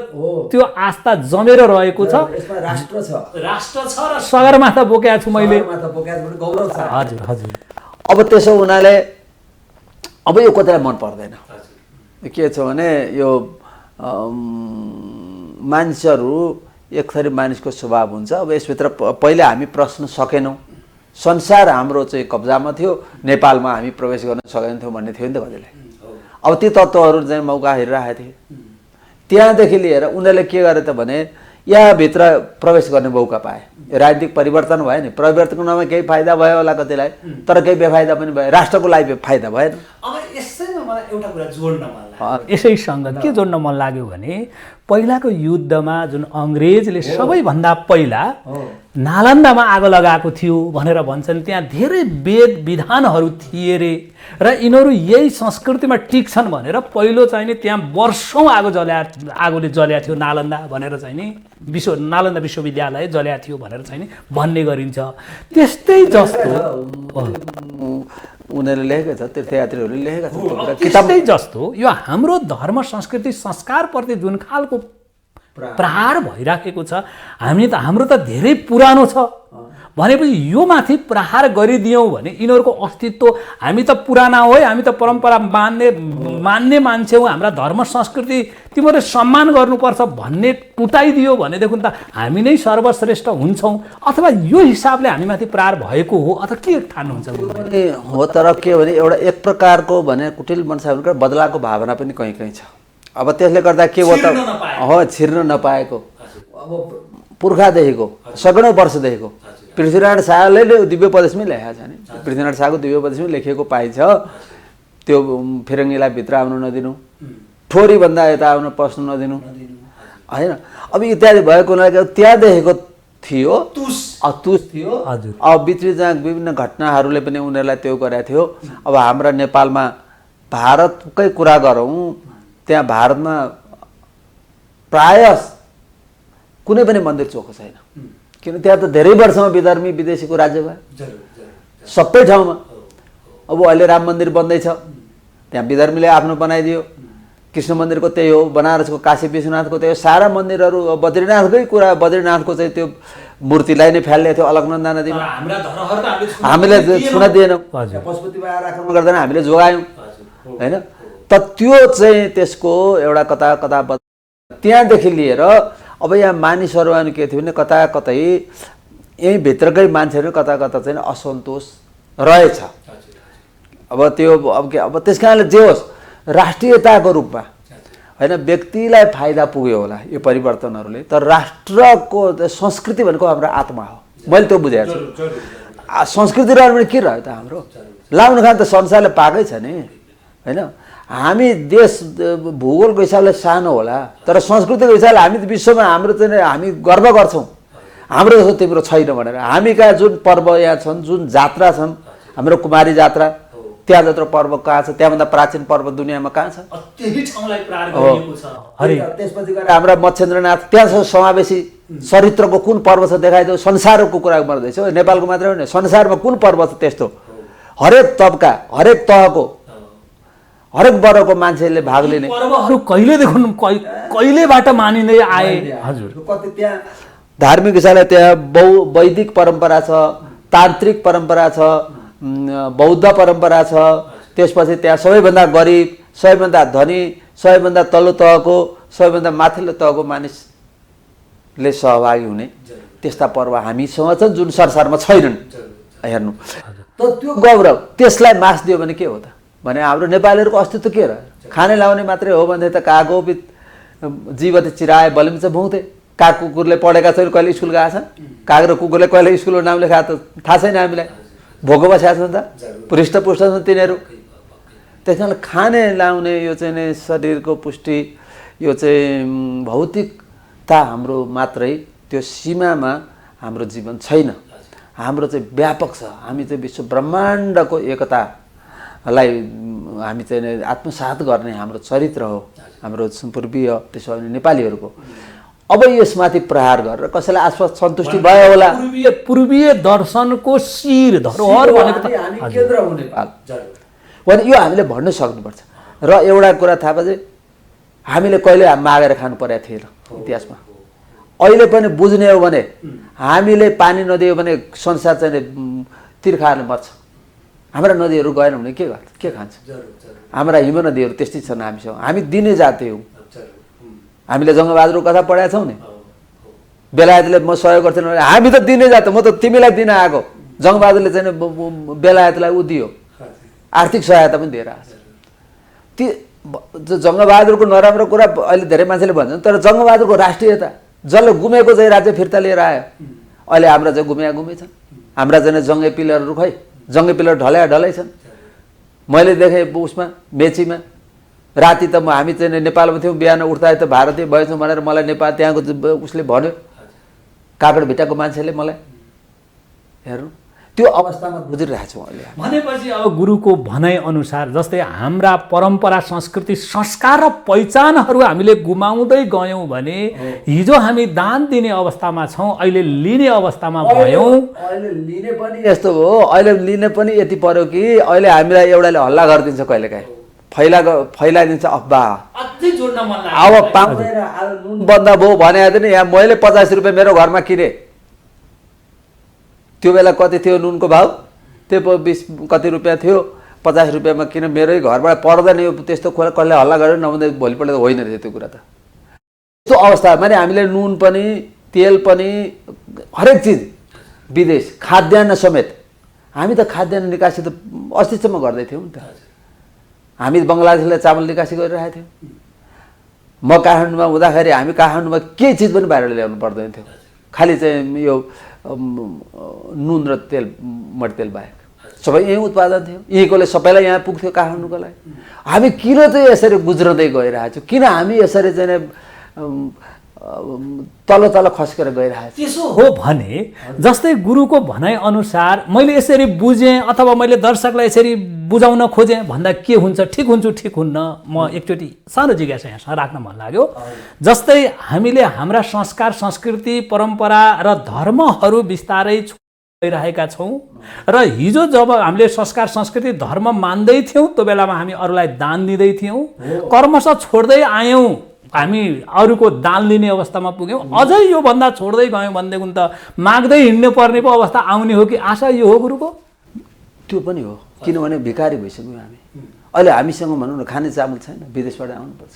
त्यो आस्था जमेर रहेको छ। राष्ट्र छ, राष्ट्र छ र सगरमाथा बोकेको छु मैले। गौरव छ। हजुर हजुर। अब त्यसो हुनाले अब यो कतिलाई मन पर्दैन। के छ भने यो मान्छेहरू एक थरी मानिसको स्वभाव हुन्छ। अब यसभित्र पहिले हामी प्रश्न सकेनौँ। संसार हाम्रो चाहिँ कब्जामा थियो, नेपालमा हामी प्रवेश गर्न सकेनथ्यौँ भन्ने थियो नि त कतिलाई। अब ती तत्त्वहरू चाहिँ मौका हेरिरहेका थिए। त्यहाँदेखि लिएर उनीहरूले के गरे त भने यहाँभित्र प्रवेश गर्ने मौका पाए। राजनीतिक परिवर्तन भयो नि, परिवर्तनको नाममा केही फाइदा भयो होला कतिलाई, तर केही बेफाइदा पनि भयो, राष्ट्रको लागि फाइदा भएन। अब यसैमा मलाई एउटा कुरा जोड्न मन लाग्यो। यसैसँग के जोड्न मन लाग्यो भने पहिलाको युद्धमा जुन अङ्ग्रेजले सबैभन्दा पहिला नालन्दामा आगो लगाएको थियो भनेर भन्छन्। त्यहाँ धेरै वेद विधानहरू थिए रे र यिनीहरू यही संस्कृतिमा टिक्छन् भनेर पहिलो चाहिँ नि त्यहाँ वर्षौँ आगोले जल्या थियो नालन्दा भनेर चाहिँ नि नालन्दा विश्वविद्यालय जल्या थियो भनेर चाहिँ नि भन्ने गरिन्छ। त्यस्तै जस्तो उनीहरूले लेखेको छ, तीर्थयात्रीहरूले लेखेका छन्। त्यस्तै जस्तो यो हाम्रो धर्म संस्कृति संस्कारप्रति जुन खालको प्रहार भइराखेको छ, हाम्रो त धेरै पुरानो छ भनेपछि यो माथि प्रहार गरिदियौँ भने यिनीहरूको अस्तित्व, हामी त पुराना हो, हामी त परम्परा मान्ने मान्छे हो, हाम्रा धर्म संस्कृति तिमीहरूले सम्मान गर्नुपर्छ भन्ने टुटाइदियो भनेदेखि त हामी नै सर्वश्रेष्ठ हुन्छौँ। अथवा यो हिसाबले हामीमाथि प्रहार भएको हो अथवा के ठान्नुहुन्छ? हो, तर के भने एउटा एक प्रकारको भने कुटिल मनसायको बदलाको भावना पनि कहीँ कहीँ छ। अब त्यसले गर्दा के हो त, हो छिर्न नपाएको। अब पुर्खादेखिको सगौँ वर्षदेखिको पृथ्वीनारायण शाहले दिव्य प्रदेशमै लेखेको छ नि, पृथ्वीनारायण शाहको दिव्य प्रदेशमै लेखिएको पाइन्छ। त्यो फिरङ्गीलाई भित्र आउनु नदिनु, ठोरीभन्दा यता आउनु पस्नु नदिनु, होइन? अब इत्यादि भएको हुनाले त्यहाँदेखिको थियो, तुस थियो। अब बिचबिचमा विभिन्न घटनाहरूले पनि उनीहरूलाई त्यो गरेको थियो। अब हाम्रा नेपालमा भारतकै कुरा गरौँ, त्यहाँ भारतमा प्राय कुनै पनि मन्दिर चोखो छैन, किन त्यहाँ त धेरै वर्षमा विधर्मी विदेशीको राज्य भयो सबै ठाउँमा। अब अहिले राम मन्दिर बन्दैछ, त्यहाँ विधर्मीले आफ्नो बनाइदियो। कृष्ण मन्दिरको त्यही हो, बनारसको काशी विश्वनाथको त्यही हो, सारा मन्दिरहरू। बद्रीनाथकै कुरा, बद्रीनाथको चाहिँ त्यो मूर्तिलाई नै फ्याल्ने थियो अलकनन्दा नदीमा, हामीले छुन दिएनौँ। पशुपतिमा आएर आक्रमण गर्दैन, हामीले जोगायौँ, होइन? त त्यो चाहिँ त्यसको एउटा कता कता त्यहाँदेखि लिएर अब यहाँ मानिसहरू अनि के थियो भने कता कतै यही भित्रकै मान्छेहरू कता कता चाहिँ असन्तोष रहेछ। अब त्यो अब त्यस कारणले जे होस् राष्ट्रियताको रूपमा होइन व्यक्तिलाई फाइदा पुग्यो होला यो परिवर्तनहरूले, तर राष्ट्रको संस्कृति भनेको हाम्रो आत्मा हो। मैले त्यो बुझेको छु। संस्कृति रहनु भने के रह्यो त हाम्रो? लाउनु खान त संसारले पाएकै छ नि होइन। हामी देश भूगोलको हिसाबले सानो होला, तर संस्कृतिको हिसाबले हामी त विश्वमा हाम्रो चाहिँ हामी गर्व गर्छौँ हाम्रो जस्तो तिम्रो छैन भनेर। हामी कहाँ जुन पर्व यहाँ छन्, जुन जात्रा छन्, हाम्रो कुमारी जात्रा, त्यहाँ जत्रो पर्व कहाँ छ? त्यहाँभन्दा प्राचीन पर्व दुनियाँमा कहाँ छ? त्यसपछि गएर हाम्रा मच्छेन्द्रनाथ, त्यहाँ समावेशी चरित्रको कुन पर्व छ देखाइदेऊ। संसारको कुरा गर्दैछ, नेपालको मात्रै होइन, संसारमा कुन पर्व छ त्यस्तो? हरेक तबका, हरेक तहको, हरेक वर्गको मान्छेले भाग लिने पर्वहरू कहिलेदेखि कहिलेबाट मानिँदै आए? हजुर, कति त्यहाँ धार्मिक हिसाबले त्यहाँ वैदिक परम्परा छ, तान्त्रिक परम्परा छ, बौद्ध परम्परा छ। त्यसपछि त्यहाँ सबैभन्दा गरिब, सबैभन्दा धनी, सबैभन्दा तल्लो तहको, सबैभन्दा माथिल्लो तहको मानिसले सहभागी हुने त्यस्ता पर्व हामीसँग छन् जुन संसारमा छैनन्। हेर्नु त त्यो गौरव, त्यसलाई मास दियो भने के हो त? भने हाम्रो नेपालीहरूको अस्तित्व के रह्यो? खाने लाउने मात्रै हो भने त काग गोपित जीवत चिराए बलिम चाहिँ भुउँथे। काग कुकुरले पढेका छैन, कहिले स्कुल गएको छ? काग र कुकुरले कहिले स्कुलको नाम लेखा त थाहा छैन हामीलाई। भोको बसेका छन् त, पृष्ठपुष्ट छन् तिनीहरू। त्यस कारण खाने लाउने यो चाहिँ नि शरीरको पुष्टि, यो चाहिँ भौतिकता हाम्रो मात्रै, त्यो सीमामा हाम्रो जीवन छैन। हाम्रो चाहिँ व्यापक छ। हामी चाहिँ विश्व ब्रह्माण्डको एकतालाई हामी चाहिँ आत्मसात गर्ने हाम्रो चरित्र हो, हाम्रो पूर्वीय त्यसो भने नेपालीहरूको। अब यसमाथि प्रहार गरेर कसैलाई आसपास सन्तुष्टि भयो होला। पूर्वीय दर्शनको शिर धरोहर भनेको त हामी केन्द्र हो नेपाल भने यो हामीले भन्न सक्नुपर्छ। र एउटा कुरा थाहा पाए, हामीले कहिले मागेर खानु परेको थिएन इतिहासमा। अहिले पनि बुझ्ने हो भने हामीले पानी नदियो भने संसार चाहिँ तिर्खाहरूले मर्छ। हाम्रा नदीहरू गएन भने के खान्छ? हाम्रा हिम नदीहरू त्यस्तै छन् हामीसँग। हामी दिने जाति हौँ। हामीले जङ्गबहादुरको कथा पढाएका छौँ नि, बेलायतले म सहयोग गर्थेन भने हामी त दिने जात, म त तिमीलाई दिन आएको। जङ्गबहादुरले चाहिँ बेलायतलाई दियो, आर्थिक सहायता पनि दिएर आएको छ। ती जङ्गबहादुरको नराम्रो कुरा अहिले धेरै मान्छेले भन्छन्, तर जङ्गबहादुरको राष्ट्रियता, जसले गुमेको चाहिँ राज्य फिर्ता लिएर आयो। अहिले हाम्रा चाहिँ गुमे छन्। हाम्रा चाहिँ जङ्गे पिलरहरू खै, जङ्गे पिलर ढलै छन्। मैले देखेँ उसमा मेचीमा राति त हामी चाहिँ नेपालमा थियौँ, बिहान उठ्दा त भारतीय भएछौँ भनेर मलाई नेपाल त्यहाँको उसले भन्यो, काकडभिट्टाको मान्छेले मलाई। हेर्नु त्यो अवस्थामा गुज्रिरहेको छौँ अहिले। भनेपछि अब गुरुको भनाइअनुसार जस्तै हाम्रा परम्परा, संस्कृति, संस्कार र पहिचानहरू हामीले गुमाउँदै गयौँ भने हिजो हामी दान दिने अवस्थामा छौँ, अहिले लिने अवस्थामा भयौँ। अहिले लिने पनि यस्तो हो, अहिले लिने पनि यति पर्यो कि अहिले हामीलाई एउटाले हल्ला गरिदिन्छ, कहिलेकाहीँ फैलाइदिन्छ अफवाह। अब पाउँदैन, नुन बन्द भयो भने नि यहाँ मैले 50 रुपियाँ मेरो घरमा किने, त्यो बेला कति थियो नुनको भाउ? त्यो 20 कति रुपियाँ थियो, 50 रुपियाँमा किन मेरै घरबाट पर्दैन यो त्यस्तो कुरा। कसले हल्ला गरेर नभन्दा भोलिपल्ट त होइन रहेछ त्यो कुरा। त यस्तो अवस्था माने हामीले नुन पनि, तेल पनि, हरेक चिज विदेश, खाद्यान्न समेत। हामी त खाद्यान्न निकासी त अस्तिसम्म गर्दै थियौँ नि त। हामी बङ्गलादेशलाई चामल निकासी गरिरहेको थियौँ। म काठमाडौँमा हुँदाखेरि हामी काठमाडौँमा केही चिज पनि बाहिर ल्याउनु पर्दैन थियो, खालि चाहिँ यो नुन र तेल, मट्टीतेल बाहेक सबै यहीँ उत्पादन थियो। यहीँकोले सबैलाई यहाँ पुग्थ्यो काठमाडौँको लागि। हामी किन चाहिँ यसरी गुज्रदै गइरहेको छौँ? किन हामी यसरी चाहिँ तल खस्केर गइरहेको छ? त्यसो हो भने जस्तै गुरुको भनाइअनुसार मैले यसरी बुझेँ अथवा मैले दर्शकलाई यसरी बुझाउन खोजेँ भन्दा के हुन्छ? ठिक हुन्न? म एकचोटि सानो जिज्ञासा यहाँ राख्न मन लाग्यो। जस्तै हामीले हाम्रा संस्कार, संस्कृति, परम्परा र धर्महरू बिस्तारै गइरहेका छौँ र हिजो जब हामीले संस्कार, संस्कृति, धर्म मान्दै थियौँ त्यो बेलामा हामी अरूलाई दान दिँदै थियौँ, कर्मश छोड्दै आयौँ, हामी अरूको दान लिने अवस्थामा पुग्यौँ। अझै यो भन्दा छोड्दै गयौँ भनेदेखि त माग्दै हिँड्नु पर्ने पो अवस्था आउने हो कि आशा यो हो गुरुको? त्यो पनि हो, किनभने भिखारी भइसक्यौँ हामी। अहिले हामीसँग भनौँ न खाने चामल छैन, विदेशबाट आउनुपर्छ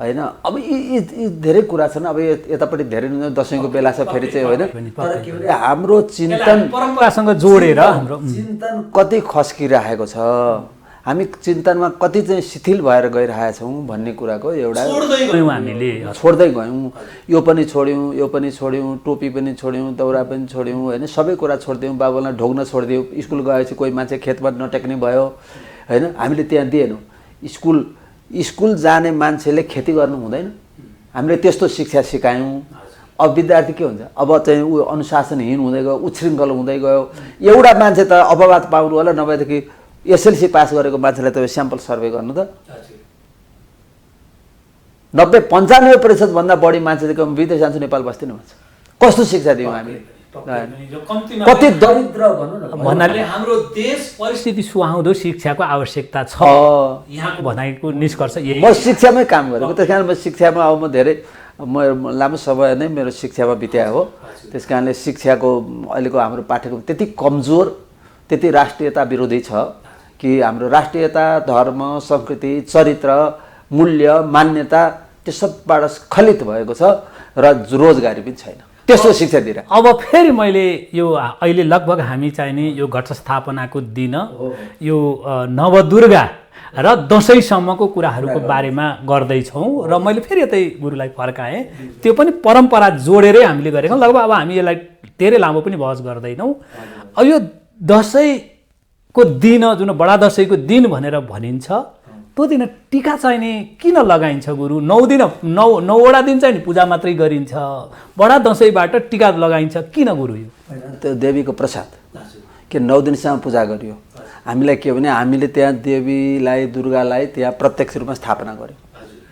होइन। अब यी धेरै कुरा छन्। अब यतापट्टि धेरै दसैँको बेला छ फेरि चाहिँ होइन, तर के भने हाम्रो चिन्तन परम्परासँग जोडेर हाम्रो चिन्तन कति खस्किरहेको छ, हामी चिन्तनमा कति चाहिँ शिथिल भएर गइरहेका छौँ भन्ने कुराको एउटा हामीले छोड्दै गयौँ। यो पनि छोड्यौँ, यो पनि छोड्यौँ, टोपी पनि छोड्यौँ, दौरा पनि छोड्यौँ होइन, सबै कुरा छोडिदियौँ। बाबुलाई ढोग्न छोडिदियौँ, स्कुल गएपछि कोही मान्छे खेतमा नटेक्ने भयो होइन, हामीले त्यहाँ दिएनौँ। स्कुल जाने मान्छेले खेती गर्नु हुँदैन, हामीले त्यस्तो शिक्षा सिकायौँ। अब विद्यार्थी के हुन्छ, अब चाहिँ ऊ अनुशासनहीन हुँदै गयो, उच्छृङ्खल हुँदै गयो। एउटा मान्छे त अपवाद पाउनु होला, नभएदेखि एसएलसी पास गरेको मान्छेलाई त स्याम्पल सर्वे गर्नु त 90-95% भन्दा बढी मान्छे चाहिँ विदेश जान्छु नेपाल बस्दैन भन्छ। कस्तो शिक्षा दियौँ हामीले, कति दरिद्र भन्नाले हाम्रो देश परिस्थिति सुहाउँदो शिक्षाको आवश्यकता छ यहाँको भनाइको निष्कर्ष यही। म शिक्षामै काम गरेको, त्यस कारण म शिक्षामा अब म धेरै लामो समय नै मेरो शिक्षामा बित्या हो। त्यस कारणले शिक्षाको अहिलेको हाम्रो पाठ्यक्रम त्यति कमजोर, त्यति राष्ट्रियता विरोधी छ कि हाम्रो राष्ट्रियता, धर्म, संस्कृति, चरित्र, मूल्य, मान्यता त्यो सबबाट स्खलित भएको छ र रोजगारी पनि छैन। त्यस्तो शिक्षा दिएर अब फेरि मैले यो अहिले लगभग हामी चाहिने यो घटस्थापनाको दिन यो नवदुर्गा र दसैँसम्मको कुराहरूको बारेमा गर्दैछौँ र मैले फेरि यतै गुरुलाई फर्काएँ। त्यो पनि परम्परा जोडेरै हामीले गरेका लगभग। अब हामी यसलाई धेरै लामो पनि बहस गर्दैनौँ। अब यो दसैँको दिन जुन बडा दसैँको दिन भनेर भनिन्छ, त्यो दिन टीका चाहिने किन लगाइन्छ गुरु? 9 दिन 9वटा दिन चाहिँ नि पूजा मात्रै गरिन्छ, बडा दसैँबाट टीका लगाइन्छ किन गुरु? यो त्यो देवीको प्रसाद के 9 दिनसम्म पूजा गरियो। हामीलाई के भने हामीले त्यहाँ देवीलाई, दुर्गालाई त्यहाँ प्रत्यक्ष रूपमा स्थापना गर्यौँ,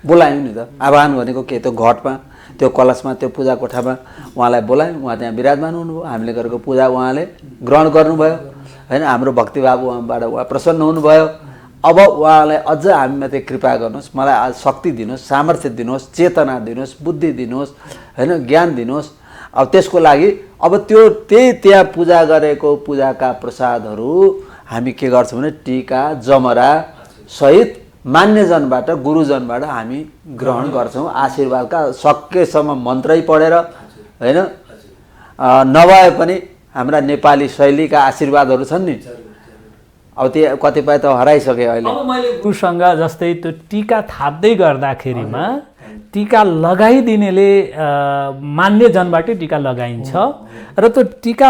बोलायौँ नि त। आह्वान भनेको के, त्यो घटमा, त्यो कलशमा, त्यो पूजा कोठामा उहाँलाई बोलायौँ, उहाँ त्यहाँ विराजमान हुनुभयो। हामीले गरेको पूजा उहाँले ग्रहण गर्नुभयो होइन, हाम्रो भक्तिभाव उहाँबाट उहाँ प्रसन्न हुनुभयो। अब उहाँलाई अझ हामीमाथि कृपा गर्नुहोस्, मलाई आज शक्ति दिनुहोस्, सामर्थ्य दिनुहोस्, चेतना दिनुहोस्, बुद्धि दिनुहोस् होइन, ज्ञान दिनुहोस्। अब त्यसको लागि अब त्यही त्यहाँ पूजा गरेको पूजाका प्रसादहरू हामी के गर्छौँ भने टीका जमरा सहित मान्यजनबाट, गुरुजनबाट हामी ग्रहण गर्छौँ। आशीर्वादका सकेसम्म मन्त्रै पढेर होइन, नभए पनि हाम्रा नेपाली शैलीका आशीर्वादहरू छन् नि, अब त्यो कतिपय त हराइसके अहिले। अब मैले गुरुसँग जस्तै त्यो टीका थाप्दै गर्दाखेरिमा टीका लगाइदिनेले मान्यजनबाटै टीका लगाइन्छ र त्यो टीका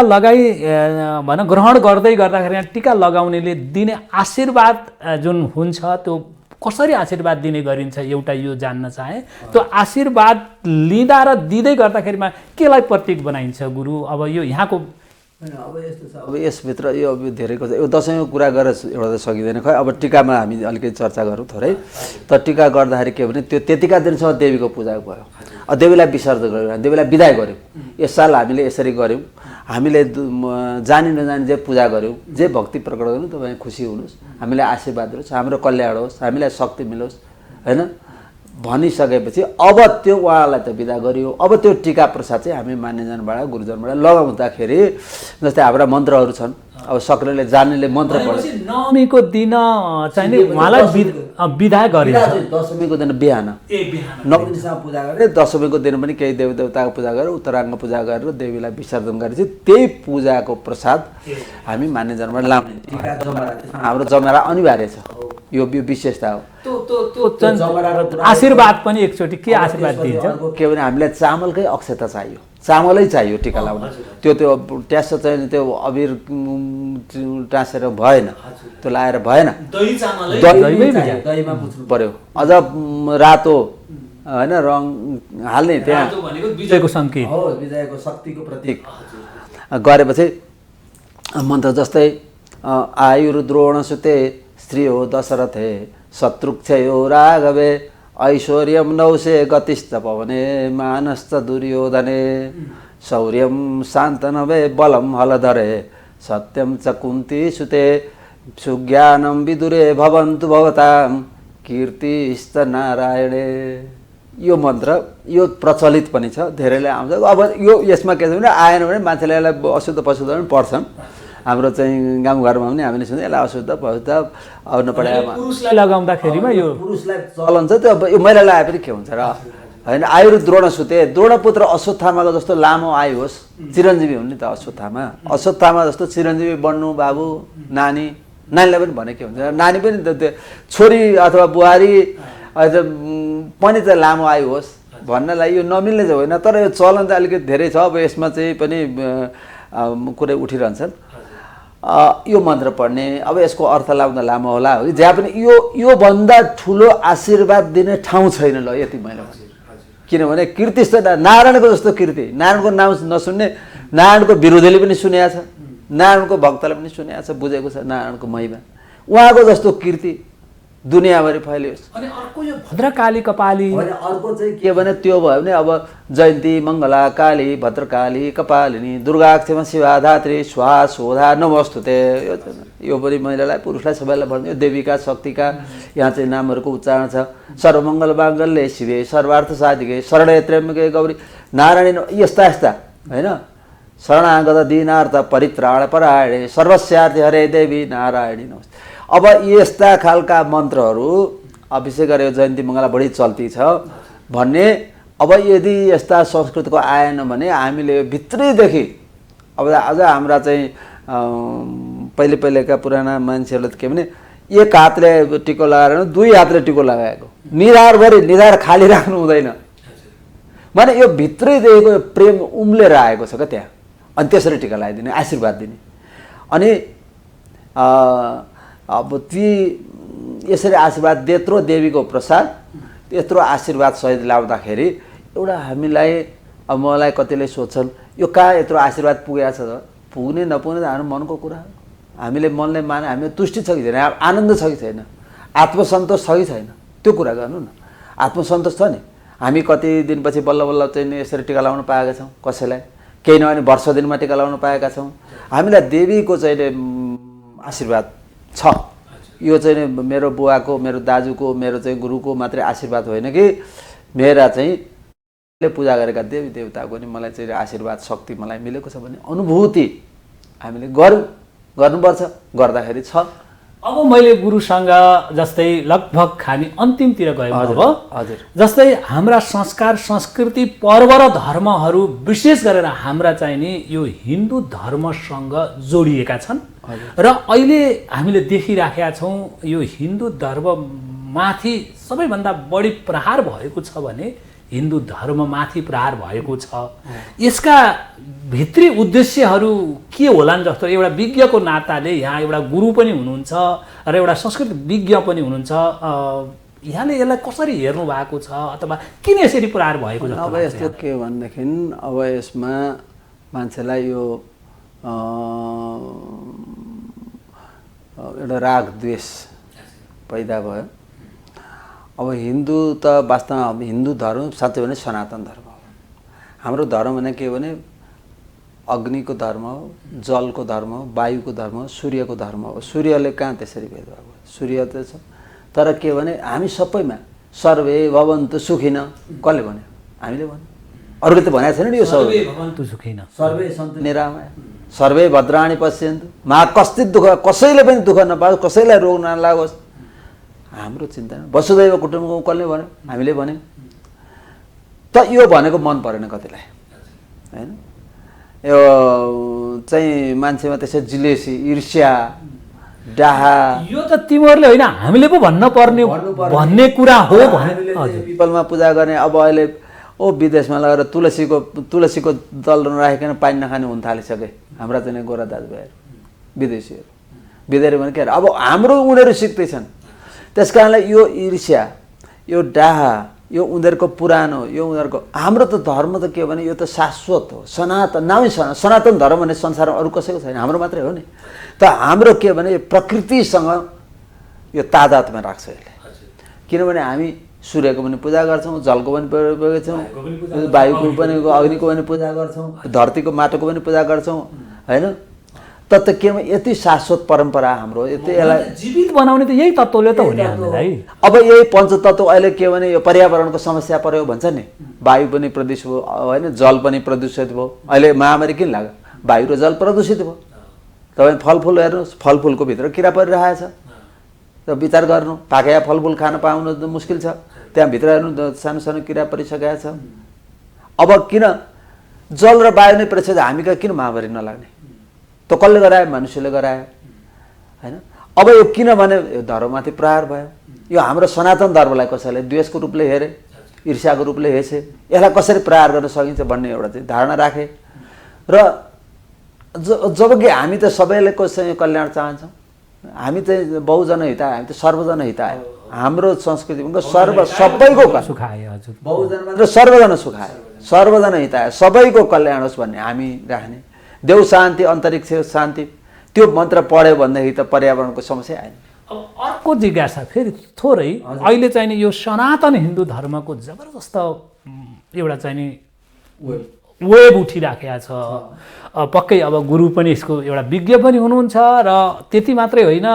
भन ग्रहण गर्दै गर्दाखेरि टीका लगाउनेले दिने आशीर्वाद जुन हुन्छ त्यो कसरी आशीर्वाद दिने गरिन्छ एउटा यो जान्न चाहे। त्यो आशीर्वाद लिँदा र दिँदै गर्दाखेरिमा केलाई प्रतीक बनाइन्छ गुरु? अब यो यहाँको अब यस्तो छ, अब यसभित्र यो धेरैको छ। यो दसैँको कुरा गरेर एउटा त सकिँदैन। खै अब टीकामा हामी अलिकति चर्चा गरौँ थोरै। त टीका गर्दाखेरि के भने त्यो त्यतिका दिनसम्म देवीको पूजा भयो, अब देवीलाई विसर्जन गऱ्यौँ, देवीलाई विदाय गऱ्यौँ। यस साल हामीले यसरी गऱ्यौँ, हामीले जानी नजानी जे पूजा गऱ्यौँ, जे भक्ति प्रकट गऱ्यौँ, तपाईँ खुसी हुनुहोस्, हामीलाई आशीर्वाद दिनुहोस्, हाम्रो कल्याण होस्, हामीलाई शक्ति मिलोस् होइन भनिसकेपछि अब त्यो उहाँलाई त बिदा गरियो। अब त्यो टीका प्रसाद चाहिँ हामी मान्यजनबाट, गुरुजनबाट लगाउँदाखेरि जस्तै हाम्रा मन्त्रहरू छन्, अब सक्नेले जान्नेले मन्त्र पढ्छ। नवमीको दिन चाहिँ उहाँलाई बिदा गरिन्छ, दशमीको दिन बिहान 9 दिनसम्म पूजा गरेर दशमीको दिन पनि केही देवी देवताको पूजा गरेर उत्तराङ्ग पूजा गरेर देवीलाई विसर्जन गरेपछि त्यही पूजाको प्रसाद हामी मान्यजनबाट लाउने। हाम्रो जमरा अनिवार्य छ, यो विशेषता हो। आशीर्वाद पनि एकचोटि के आशीर्वाद दिन्छ के भने हामीलाई चामलकै अक्षता चाहियो, चामलै चाहियो टिका लाउन। त्यो ट्यास चाहिँ त्यो अबिर टाँसेर भएन, त्यो लाएर भएन, दहीमा पुज्नु पर्यो। अझ रातो होइन रङ हाल्ने, त्यहाँ विजयको सङ्केत हो, विजयको शक्तिको प्रतीक गरेपछि मन्त्र जस्तै आयुर्द्रोण सुते स्त्री हो दशरथे शत्रुक्षयो राघवे ऐश्वर्यम नौसे गतिश्च पवने मानश्च दुर्योधने शौर्यम शान्तनवे बलम हलधरे सत्यम च कुन्ती सुते सुज्ञानम विदुरे भवन्तु भवतां कीर्तिश्च नारायणे। यो मन्त्र यो प्रचलित पनि छ, धेरैले आउँछ। अब यो यसमा के छ भने आएन भने मान्छेले यसलाई अशुद्ध पशुद्ध पनि पढ्छन् हाम्रो चाहिँ गाउँघरमा पनि हामीले सुन्दै यसलाई अशुद्ध पशुद्ध अब नपढाएमा पुरुषलाई लगाउँदाखेरिमा यो पुरुषलाई चलन छ त्यो अब यो महिला लगाए पनि के हुन्छ र होइन आयुर् द्रोण सुते द्रोणपुत्र अश्वत्थामाको जस्तो लामो आयु होस् चिरञ्जीवी हुन् नि त अश्वत्थामा जस्तो चिरञ्जीवी बन्नु बाबु नानीलाई पनि भने के हुन्छ नानी पनि त्यो छोरी अथवा बुहारी पनि त लामो आयु होस् भन्नलाई यो नमिल्ने चाहिँ होइन तर यो चलन चाहिँ अलिकति धेरै छ अब यसमा चाहिँ पनि कुरै उठिरहन्छन् यो मन्त्र पढ्ने अब यसको अर्थ लाउँदा लामो होला हो जहाँ पनि योभन्दा ठुलो आशीर्वाद दिने ठाउँ छैन ल यति मैले किनभने कीर्ति नारायणको जस्तो कीर्ति नारायणको नाम नसुन्ने नारायणको विरोधीले पनि सुनेको छ नारायणको भक्तले पनि सुनेको छ बुझेको छ नारायणको महिमा उहाँको जस्तो कीर्ति दुनियाँभरि फैलियोस् अनि अर्को यो भद्रकाली कपाली अर्को चाहिँ के भने त्यो भयो भने अब जयन्ती मङ्गला काली भद्रकाली कपालिनी दुर्गा क्षमा शिवा धात्री स्वाहा शोधा नमस्तुते यो पनि महिलालाई पुरुषलाई सबैलाई भन्ने यो देवीका शक्तिका यहाँ चाहिँ नामहरूको उच्चारण छ सर्वमङ्गल माङ्गल्ये शिवे सर्वार्थ साधिके शरणे त्र्यम्बके गौरी नारायणी यस्ता होइन शरणागत दीनार्थ परित्राण परायणे सर्वस्यार्थी हरे देवी नारायणी नमस्ते अब यस्ता खालका मन्त्रहरू विशेष गरेर जयन्ती मङ्गला बढी चल्ती छ भन्ने अब यदि यस्ता संस्कृतिको आएन भने हामीले भित्रैदेखि अब अझ हाम्रा चाहिँ पहिलेका पुराना मान्छेहरूले त के भने एक हातले टिको लगाएर दुई हातले टिको लगाएको निधार खाली राख्नु हुँदैन माने यो भित्रैदेखिको प्रेम उम्लेर आएको छ क्या त्यहाँ अनि त्यसरी टिका लगाइदिने आशीर्वाद दिने अनि अब ती यसरी आशीर्वाद त्यत्रो देवीको प्रसाद त्यत्रो आशीर्वाद सहित लाउँदाखेरि एउटा हामीलाई अब मलाई कतिले सोध्छन् यो कहाँ यत्रो आशीर्वाद पुगेको छ त पुग्ने नपुग्ने त हाम्रो मनको कुरा हो हामीले मनले माने हामी तुष्टि छ कि छैन आनन्द छ कि छैन आत्मसन्तोष छ कि छैन त्यो कुरा गर्नु न आत्मसन्तोष छ नि हामी कति दिनपछि बल्ल बल्ल चाहिँ यसरी टिका लगाउन पाएका छौँ कसैलाई केही नभए वर्ष दिनमा टिका लगाउन पाएका छौँ हामीलाई देवीको चाहिँ आशीर्वाद छ यो चाहिँ मेरो बुवाको मेरो दाजुको मेरो चाहिँ गुरुको मात्रै आशीर्वाद होइन कि मेरा चाहिँ पूजा गरेका देवी देवताको नि मलाई चाहिँ आशीर्वाद शक्ति मलाई मिलेको छ भन्ने अनुभूति हामीले गर्नुपर्छ गर्दाखेरि छ अब मैले गुरुसँग जस्तै लगभग खानी अन्तिमतिर गयो अब हजुर जस्तै हाम्रा संस्कार संस्कृति पर्व र धर्महरू विशेष गरेर हाम्रा चाहिँ नि यो हिन्दू धर्मसँग जोडिएका छन् र अहिले हामीले देखिराखेका छौँ यो हिन्दू धर्ममाथि सबैभन्दा बढी प्रहार भएको छ भने हिन्दू धर्ममाथि प्रहार भएको छ यसका भित्री उद्देश्यहरू के होलान् जस्तो एउटा विज्ञको नाताले यहाँ एउटा गुरु पनि हुनुहुन्छ र एउटा संस्कृत विज्ञ पनि हुनुहुन्छ यहाँले यसलाई कसरी हेर्नु भएको छ अथवा किन यसरी प्रहार भएको जस्तो अब यस्तो के भनेदेखि अब यसमा मान्छेलाई यो एउटा राग द्वेष पैदा भयो अब हिन्दू त वास्तवमा हिन्दू धर्म साँच्चै भने सनातन धर्म हो हाम्रो धर्म भने के भने अग्निको धर्म हो जलको धर्म हो वायुको धर्म हो सूर्यको धर्म हो सूर्यले कहाँ त्यसरी भेदभाव भयो सूर्य त छ तर के भने हामी सबैमा सर्वे भवन्तु सुखिन कसले भन्यो हामीले भन्यो अरूले त भनेको छैन नि यो सर्वे भवन्तु सुखिन सर्वे सन्तु निरामय सर्वे भद्राणि पश्यन्तु मा कस्ति दुःख कसैले पनि दुःख नपाओस् कसैलाई रोग नलागोस् हाम्रो चिन्ता वसुदैव कुटुम्बकम कसले भन्यो हामीले भन्यौँ त यो भनेको मन परेन कतिलाई होइन यो चाहिँ मान्छेमा त्यसै जिलेसी ईर्ष्या डाहा यो त तिमीहरूले होइन हामीले पो भन्न पर्ने भन्ने कुरा हो पिपलमा पूजा गर्ने अब अहिले विदेशमा लगेर तुलसीको दल नराखिकन पानी नखाने हुन थालिसके हाम्रा चाहिँ गोरा दाजुभाइहरू विदेशी भने के अरे अब हाम्रो उनीहरू सिक्दैछन् त्यस कारणले यो ईर्ष्या यो डाहा यो उनीहरूको पुरानो यो उनीहरूको हाम्रो त धर्म त के भने यो त शाश्वत हो सनातन नामै सनातन धर्म भने संसारमा अरू कसैको छैन हाम्रो मात्रै हो नि त हाम्रो के भने यो प्रकृतिसँग यो तादात्म्य राख्छ यसले किनभने हामी सूर्यको पनि पूजा गर्छौँ जलको पनि गर्छौँ वायुको पनि अग्निको पनि पूजा गर्छौँ धरतीको माटोको पनि पूजा गर्छौँ होइन त के यति शाश्वत परम्परा हाम्रो यति यसलाई जीवित बनाउने त यही तत्त्वले त हो नि हामीलाई अब यही पञ्चतत्त्व अहिले के भने यो पर्यावरणको समस्या पर्यो भन्छ नि वायु पनि प्रदूषित भयो होइन जल पनि प्रदूषित भयो अहिले महामारी किन लाग्यो वायु र जल प्रदूषित भयो तपाईँ फलफुल हेर्नुहोस्, फलफुलको भित्र किरा परिरहेछ। र विचार गर्नु, पाकेका फलफुल खान पाउनु त मुस्किल छ, त्यहाँभित्र हेर्नु सानो सानो किरा परिसकेका छ। अब किन जल र वायु नै परीक्षा हामी कहाँ किन महामारी नलाग्ने? त कसले गरायो? मनुष्यले गरायो होइन। अब यो किनभने यो धर्ममाथि प्रहार भयो। यो हाम्रो सनातन धर्मलाई कसैले द्वेषको रूपले हेरे, ईर्ष्याको रूपले हेर्छे, यसलाई कसरी प्रहार गर्न सकिन्छ भन्ने एउटा चाहिँ धारणा राखे। र जबकि हामी त सबैले कसैको कल्याण चाहन्छौँ। हामी चाहिँ बहुजन हिताय, हामी त सर्वजन हिताय। हाम्रो संस्कृतिको सबैको सुखाए हजुर, बहुजन मात्र सर्वजन सुखाए, सर्वजन हिताय, सबैको कल्याण होस् भन्ने हामी राख्ने। देव शान्ति, अन्तरिक्ष शान्ति, त्यो मन्त्र पढ्यो भनेदेखि त पर्यावरणको समस्या आएन। अब अर्को जिज्ञासा फेरि थोरै, अहिले चाहिँ नि यो सनातन हिन्दू धर्मको जबरजस्त एउटा चाहिँ नि वेब उठिराखेको छ। पक्कै अब गुरु पनि यसको एउटा विज्ञ पनि हुनुहुन्छ र त्यति मात्रै होइन,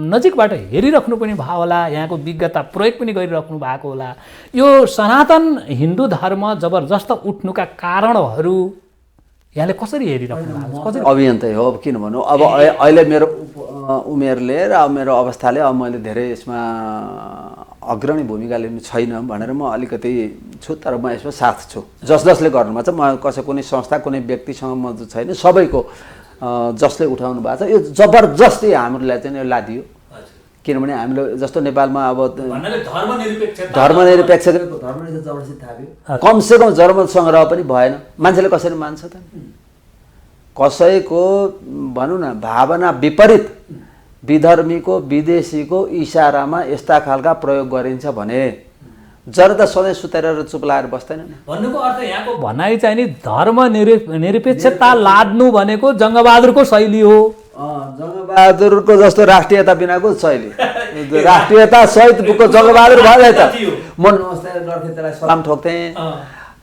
नजिकबाट हेरिराख्नु पनि भयो होला, यहाँको विज्ञता प्रयोग पनि गरिराख्नु भएको होला। यो सनातन हिन्दू धर्म जबरजस्त उठ्नुका कारणहरू यहाँले कसरी हेरिराख्नु भएको छ? कसरी अभियन्तै हो, अब किन भनौँ, अब अहिले मेरो उमेरले र मेरो अवस्थाले अब मैले धेरै यसमा अग्रणी भूमिका लिनु छैन भनेर म अलिकति छु, तर म यसमा साथ छु। जसले गर्नुमा चाहिँ म कुनै संस्था, कुनै व्यक्तिसँग म छैन, सबैको जसले उठाउनु भएको छ यो जबरजस्ती हामीलाई चाहिँ लादियो। किनभने हामीले जस्तो नेपालमा अब धर्मनिरपेक्ष जबरजस्ती थाप्यो। कमसेकम जनमत सङ्ग्रह पनि भएन, मान्छेले कसरी मान्छ त? कसैको भनौँ न भावना विपरीत विधर्मीको, विदेशीको इसारामा यस्ता खालका प्रयोग गरिन्छ भने जनता सधैँ सुतेर चुप लाएर बस्दैन। भन्नुको अर्थ यहाँको भनाइ चाहिँ नि धर्मनिरपेक्षता लाद्नु भनेको जङ्गबहादुरको शैली हो। जङ्गबहादुरको जस्तो राष्ट्रियता बिनाको शैली, राष्ट्रियता सहित बुकको जङ्गबहादुर भयो त म नमस्ते गर्थेँ, त्यसलाई सलाम ठोक्थेँ।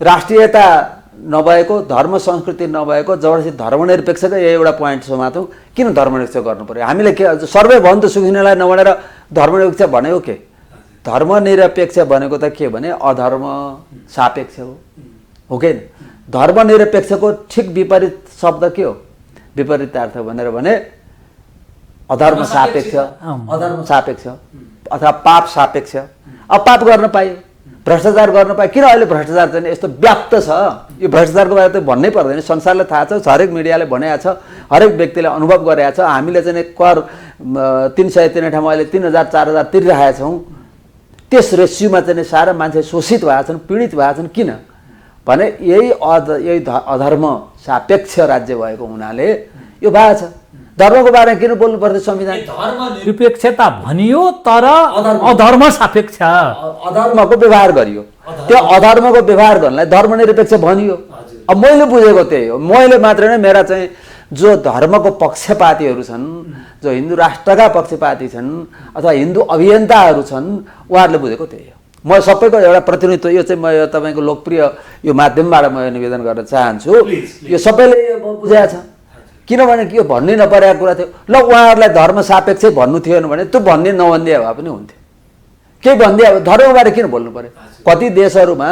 राष्ट्रियता नभएको, धर्म संस्कृति नभएको जबरजस्ती धर्मनिरपेक्षको एउटा पोइन्ट समातौँ। किन धर्मनिरपेक्ष गर्नु पर्यो? हामीले के सर्वे भयो नि त, सुखिनेलाई नभनेर धर्मनिरपेक्ष भनेको के? धर्मनिरपेक्ष भनेको त के भने अधर्म सापेक्ष हो कि? धर्मनिरपेक्षको ठिक विपरीत शब्द के हो? विपरीतार्थ भनेर भने अधर्म सापेक्ष, अधर्म सापेक्ष अथवा पाप सापेक्ष। अब पाप गर्न पाइयो, भ्रष्टाचार गर्न पाइयो। किन अहिले भ्रष्टाचार चाहिँ यस्तो व्याप्त छ? यो भ्रष्टाचारको बारे त भन्नै पर्दैन, संसारलाई थाहा छ, हरेक मिडियाले भनेको छ, हरेक व्यक्तिले अनुभव गरेको छ। हामीले चाहिँ कर 300 तिर्ने ठाउँमा अहिले 3000 4000 तिरिरहेका छौँ। त्यस रेसियोमा चाहिँ सारा मान्छे शोषित भएका छन्, पीडित भएका छन्। किन भने यही अधर्म सापेक्ष राज्य भएको हुनाले यो भएको छ। धर्मको बारेमा किन बोल्नु पर्थ्यो? संविधान धर्मनिरपेक्षता भनियो तर अधर्म सापेक्ष, अधर्मको व्यवहार गरियो। त्यो अधर्मको व्यवहार गर्नलाई धर्मनिरपेक्ष भनियो। अब मैले बुझेको त्यही हो। मैले मात्र नै, मेरा चाहिँ जो धर्मको पक्षपातीहरू छन्, जो हिन्दू राष्ट्रका पक्षपाती छन् अथवा हिन्दू अभियन्ताहरू छन्, उहाँहरूले बुझेको त्यही हो। म सबैको एउटा प्रतिनिधित्व, यो चाहिँ म तपाईँको लोकप्रिय यो माध्यमबाट म निवेदन गर्न चाहन्छु। यो सबैले बुझाएको छ। किनभने यो भन्नै नपरेको कुरा थियो। ल उहाँहरूलाई धर्म सापेक्ष भन्नु थिएन भने त्यो भन्ने नभनिदिए भए पनि हुन्थ्यो। केही भनिदिए अब धर्मबारे किन बोल्नु पर्यो? कति देशहरूमा,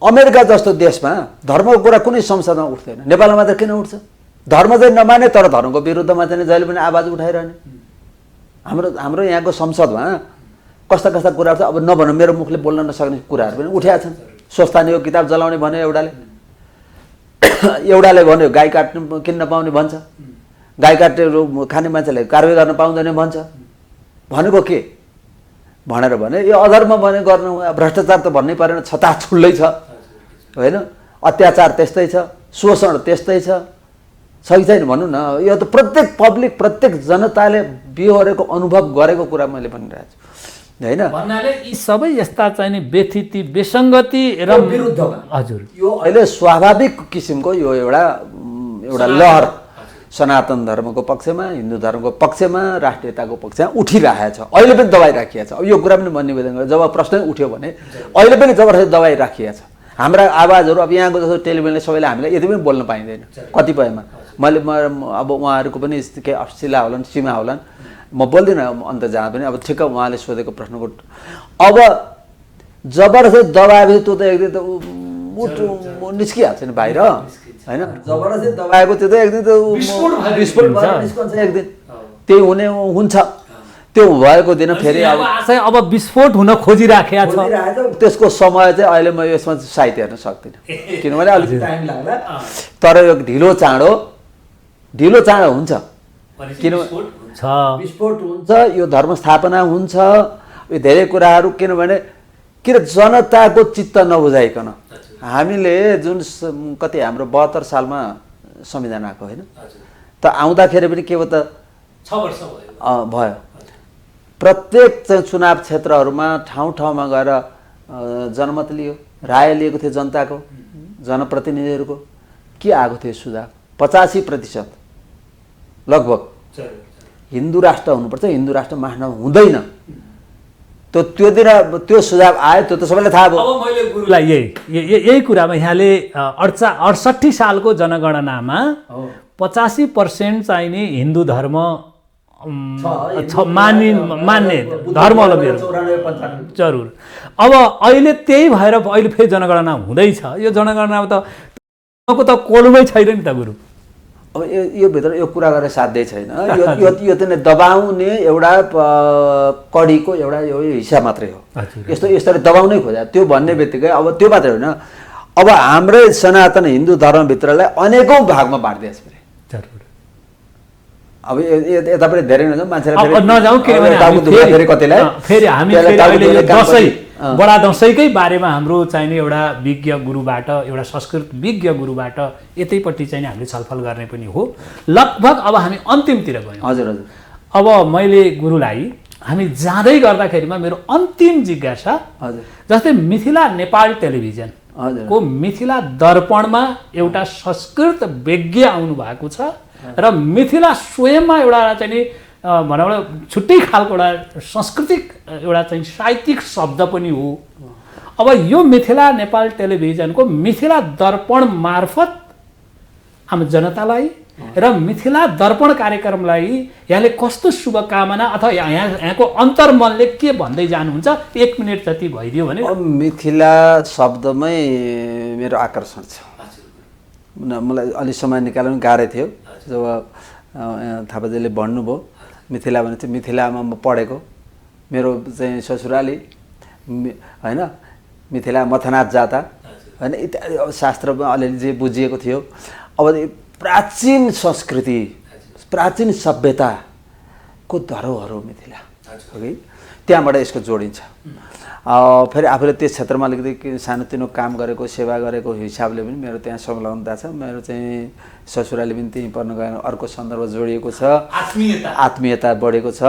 अमेरिका जस्तो देशमा धर्मको कुरा कुनै संसदमा उठ्दैन। नेपालमा मात्र किन उठ्छ? धर्म चाहिँ नमाने तर धर्मको विरुद्धमा चाहिँ जहिले पनि आवाज उठाइरहने। हाम्रो यहाँको संसदमा कस्ता कस्ता कुराहरू छ, अब नभनौँ, मेरो मुखले बोल्न नसक्ने कुराहरू पनि उठेका छन्। स्वस्थानीको किताब जलाउने भन्यो एउटाले भन्यो गाई काट्नु किन्न पाउने भन्छ, गाई काटेर खाने मान्छेले कारवाही गर्न पाउँदैन भन्छ। भनेको के भनेर भने यो अधर्म भने गर्नु, भ्रष्टाचार त भन्नै परेन, छताछुल्लै छ होइन, अत्याचार त्यस्तै छ, शोषण त्यस्तै छ, सही छैन भनौँ न। यो त प्रत्येक पब्लिक, प्रत्येक जनताले बिहोरेको अनुभव गरेको कुरा मैले भनिरहेको छु होइन। भन्नाले यी सबै यस्ता चाहिँ नि व्यथिति, विसङ्गति र विरुद्धमा हजुर यो अहिले स्वाभाविक किसिमको यो एउटा लहर सनातन धर्मको पक्षमा, हिन्दू धर्मको पक्षमा, राष्ट्रियताको पक्षमा उठिरहेको छ। अहिले पनि दबाई राखिएको छ। अब यो कुरा पनि म निवेदन गरेँ, जब प्रश्न उठ्यो भने अहिले पनि जबरजस्ती दबाई राखिएको छ। हाम्रा आवाजहरू अब यहाँको जस्तो टेलिभिजनले सबैले हामीलाई यति पनि बोल्न पाइँदैन कतिपयमा। अब उहाँहरूको पनि केही अश्लीला होलान्, सीमा होलान्, म बोल्दिनँ अन्त जहाँ पनि। अब ठिक्क उहाँले सोधेको प्रश्नको अब जबरजस्ती दबाएपछि त्यो त एकदम त ऊ मुट निस्किहाल्छ नि बाहिर होइन जबरजस्ती दबाएको त्यो त एक दिन त विस्फोट भएर निस्कन्छ एक दिन त्यही हुन्छ त्यो भएको दिन फेरि अब विस्फोट हुन खोजिराखेको छ त्यसको समय चाहिँ अहिले म यसमा साहित्य हेर्न सक्दिनँ किनभने अलिक टाइम लाग्ला तर यो ढिलो चाँडो हुन्छ विस्फोट हुन्छ यो धर्म स्थापना हुन्छ यो धेरै कुराहरू किनभने किन जनताको चित्त नबुझाइकन हामीले जुन कति हाम्रो 72 सालमा संविधान आएको होइन त आउँदाखेरि पनि के भयो त 6 वर्ष भयो प्रत्येक चुनाव क्षेत्रहरूमा ठाउँमा गएर जनमत लियो राय लिएको थियो जनताको जनप्रतिनिधिहरूको के आएको थियो सुझाव 85% लगभग हिन्दू राष्ट्र हुनुपर्छ हिन्दू राष्ट्र मान्न हुँदैन त्यो दिन त्यो सुझाव आयो त्यो त सबैलाई थाहा भयो अब मैले गुरुलाई यही कुरामा यहाँले 68 सालको जनगणनामा 85% चाहिने हिन्दू धर्म मान्ने धर्मावलम्बीहरू जरुर अब अहिले त्यही भएर अहिले फेरि जनगणना हुँदैछ यो जनगणनामा त कोलमै छैन नि त गुरु अब यो भित्र यो कुरा गरेर साध्यै छैन यो त दबाउने एउटा कडीको एउटा यो हिस्सा मात्रै हो यसरी दबाउनै खोजा त्यो भन्ने बित्तिकै अब त्यो मात्रै होइन अब हाम्रै सनातन हिन्दू धर्मभित्रलाई अनेकौँ भागमा बाँडिदिएछ फेरि अब यता पनि धेरै नजाउँ मान्छेलाई बडा दसैँकै बारेमा हाम्रो चाहिने एउटा विज्ञ गुरुबाट एउटा संस्कृत विज्ञ गुरुबाट यतैपट्टि चाहिँ हामीले छलफल गर्ने पनि हो लगभग अब हामी अन्तिमतिर गयौँ हजुर हजुर अब मैले गुरुलाई हामी जाँदै गर्दाखेरिमा मेरो अन्तिम जिज्ञासा हजुर जस्तै मिथिला नेपाल टेलिभिजन को मिथिला दर्पणमा एउटा संस्कृत विज्ञ आउनु भएको छ र मिथिला स्वयंमा एउटा चाहिँ भनौँ न छुट्टै खालको एउटा सांस्कृतिक एउटा चाहिँ साहित्यिक शब्द पनि हो अब यो मिथिला नेपाल टेलिभिजनको मिथिला दर्पण मार्फत हाम्रो जनतालाई र मिथिला दर्पण कार्यक्रमलाई यहाँले कस्तो शुभकामना अथवा यहाँको अन्तर्मनले के भन्दै जानुहुन्छ 1 मिनट जति भइदियो भने मिथिला शब्दमै मेरो आकर्षण छ मलाई अलि समय निकाल्नु गाह्रो थियो जब थापाजीले भन्नुभयो मिथिला भने चाहिँ मिथिलामा म पढेको मेरो चाहिँ ससुराली होइन मिथिला मथनाथ जाता होइन इत्यादि शास्त्रमा अलिअलि जे बुझिएको थियो अब प्राचीन संस्कृति प्राचीन सभ्यताको धरोहर हो मिथिला हो कि त्यहाँबाट यसको जोडिन्छ फेरि आफूले त्यस क्षेत्रमा अलिकति सानोतिनो काम गरेको सेवा गरेको हिसाबले पनि मेरो त्यहाँ संलग्नता छ मेरो चाहिँ ससुराली पनि त्यहीँ पर्न गएर अर्को सन्दर्भ जोडिएको छ आत्मीयता बढेको छ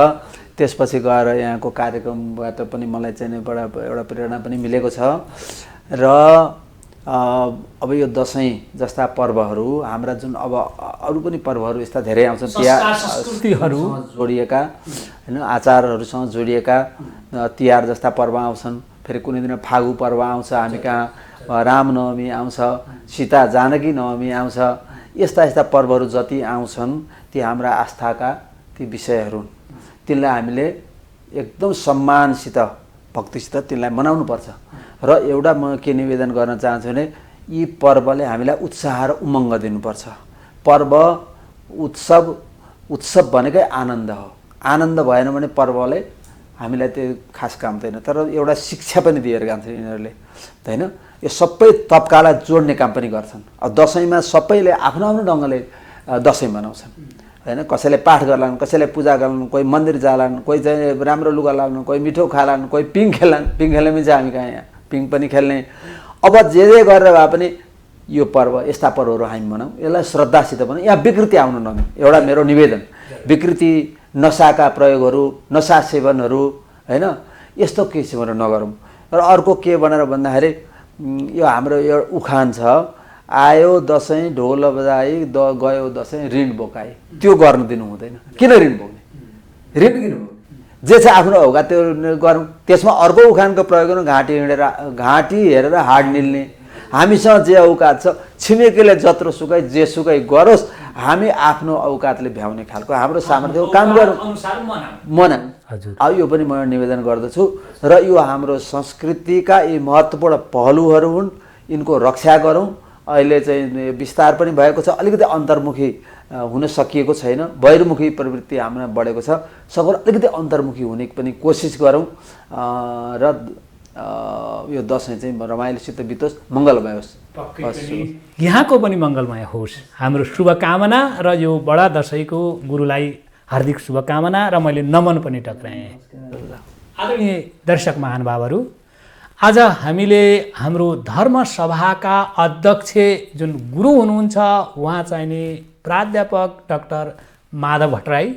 त्यसपछि गएर यहाँको कार्यक्रमबाट पनि मलाई चाहिँ एउटा प्रेरणा पनि मिलेको छ र अब यो दसैँ जस्ता पर्वहरू हाम्रा जुन अब अरू पनि पर्वहरू यस्ता धेरै आउँछन् संस्कृतिहरू जोडिएका होइन आचारहरूसँग जोडिएका तिहार जस्ता पर्व आउँछन् फेरि कुनै दिन फागु पर्व आउँछ हामी कहाँ रामनवमी आउँछ सीता जानकी नवमी आउँछ यस्ता पर्वहरू जति आउँछन् ती हाम्रा आस्थाका ती विषयहरू तिनलाई हामीले एकदम सम्मानसित भक्तिसित तिनलाई मनाउनुपर्छ र एउटा म के निवेदन गर्न चाहन्छु भने यी पर्वले हामीलाई उत्साह र उमङ्ग दिनुपर्छ पर्व उत्सव भनेकै आनन्द हो आनन्द भएन भने पर्वले हामीलाई त्यो खास काम छैन तर एउटा शिक्षा पनि दिएर जान्छ यिनीहरूले होइन यो सबै तबकालाई जोड्ने काम पनि गर्छन् अब दसैँमा सबैले आफ्नो आफ्नो ढङ्गले दसैँ मनाउँछन् होइन कसैले पाठ गर्लान् कसैले पूजा गर्लान् कोही मन्दिर जालान् कोही चाहिँ राम्रो लुगा लाउनु कोही मिठो खालान् कोही पिङ खेल्लान् पिङ खेल्ने पनि छ हामी कहाँ यहाँ पिङ पनि खेल्ने अब जे गरेर भए पनि यो पर्व यस्ता पर्वहरू हामी मनाउँ यसलाई श्रद्धासित बनाउँ यहाँ विकृति आउनु नदिउँ एउटा मेरो निवेदन विकृति नसाका प्रयोगहरू नसा सेवनहरू होइन यस्तो के सेवनहरू नगरौँ र अर्को के भनेर भन्दाखेरि यो हाम्रो यो उखान छ आयो दसैँ ढोल बजाई गयो दसैँ ऋण बोकाई त्यो गर्न दिनु हुँदैन किन ऋण बोक्ने ऋण किन बोक्ने जे छ आफ्नो औकात त्यो गरौँ त्यसमा अर्को उखानको प्रयोग गर्नु घाँटी हेरेर हाड निल्ने हामीसँग जे औकात छ छिमेकीले जत्रो सुकै जे सुकै गरोस् हामी आफ्नो औकातले भ्याउने खालको हाम्रो सामर्थ्य काम गरौँ मनाउँ अब यो पनि म निवेदन गर्दछु र यो हाम्रो संस्कृतिका यी महत्त्वपूर्ण पहलुहरू हुन् यिनको रक्षा गरौँ। अहिले चाहिँ विस्तार पनि भएको छ, अलिकति अन्तर्मुखी हुन सकिएको छैन, बहिर्मुखी प्रवृत्ति हाम्रा बढेको छ, सबै अलिकति अन्तर्मुखी हुने पनि कोसिस गरौँ र यो दसैँ चाहिँ रमाइलोसित बितोस्, मङ्गलमय होस्। यहाँको पनि मङ्गलमय होस् हाम्रो शुभकामना र यो बडा दसैँको गुरुलाई हार्दिक शुभकामना र मैले नमन पनि टक्राएँ। आदरणीय दर्शक महानुभावहरू, आज हामीले हाम्रो धर्मसभाका अध्यक्ष जुन गुरु हुनुहुन्छ उहाँ चाहिँ नि प्राध्यापक डाक्टर माधव भट्टराई,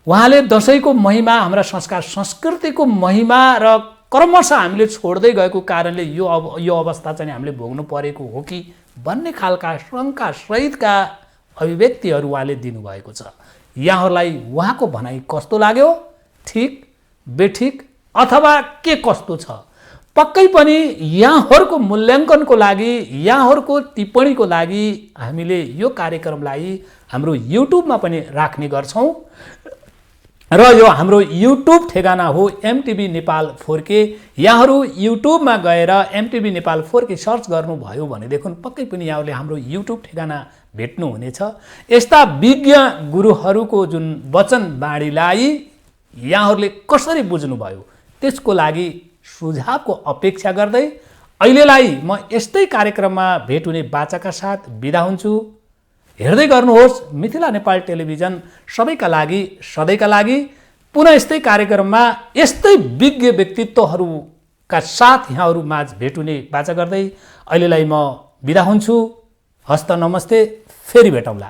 उहाँले दसैँको महिमा, हाम्रा संस्कार संस्कृतिको महिमा र क्रमशः हामीले छोड्दै गएको कारणले यो अवस्था चाहिँ हामीले भोग्नु परेको हो कि भन्ने खालका शङ्का सहितका अभिव्यक्तिहरू उहाँले दिनुभएको छ। यहाँहरूलाई उहाँको भनाइ कस्तो लाग्यो, ठिक बेठिक अथवा के कस्तो छ, पक्कै पनि यहाँहरूको मूल्याङ्कनको लागि, यहाँहरूको टिप्पणीको लागि हामीले यो कार्यक्रमलाई हाम्रो युट्युबमा पनि राख्ने गर्छौँ र यो हाम्रो युट्युब ठेगाना हो एमटिभी नेपाल 4K। यहाँहरू युट्युबमा गएर एमटिभी नेपाल 4K सर्च गर्नुभयो भनेदेखि पक्कै पनि यहाँहरूले हाम्रो युट्युब ठेगाना भेट्नुहुनेछ। यस्ता विज्ञ गुरुहरूको जुन वचनवाणीलाई यहाँहरूले कसरी बुझ्नुभयो त्यसको लागि सुझावको अपेक्षा गर्दै अहिलेलाई म यस्तै कार्यक्रममा भेट हुने बाचाका साथ बिदा हुन्छु। हेर्दै गर्नुहोस् मिथिला नेपाल टेलिभिजन, सबैका लागि सधैँका लागि। पुनः यस्तै कार्यक्रममा यस्तै विज्ञ व्यक्तित्वहरूका साथ यहाँहरू माझ भेट हुने बाचा गर्दै अहिलेलाई म बिदा हुन्छु। हस्त नमस्ते, फेरि भेटौँला।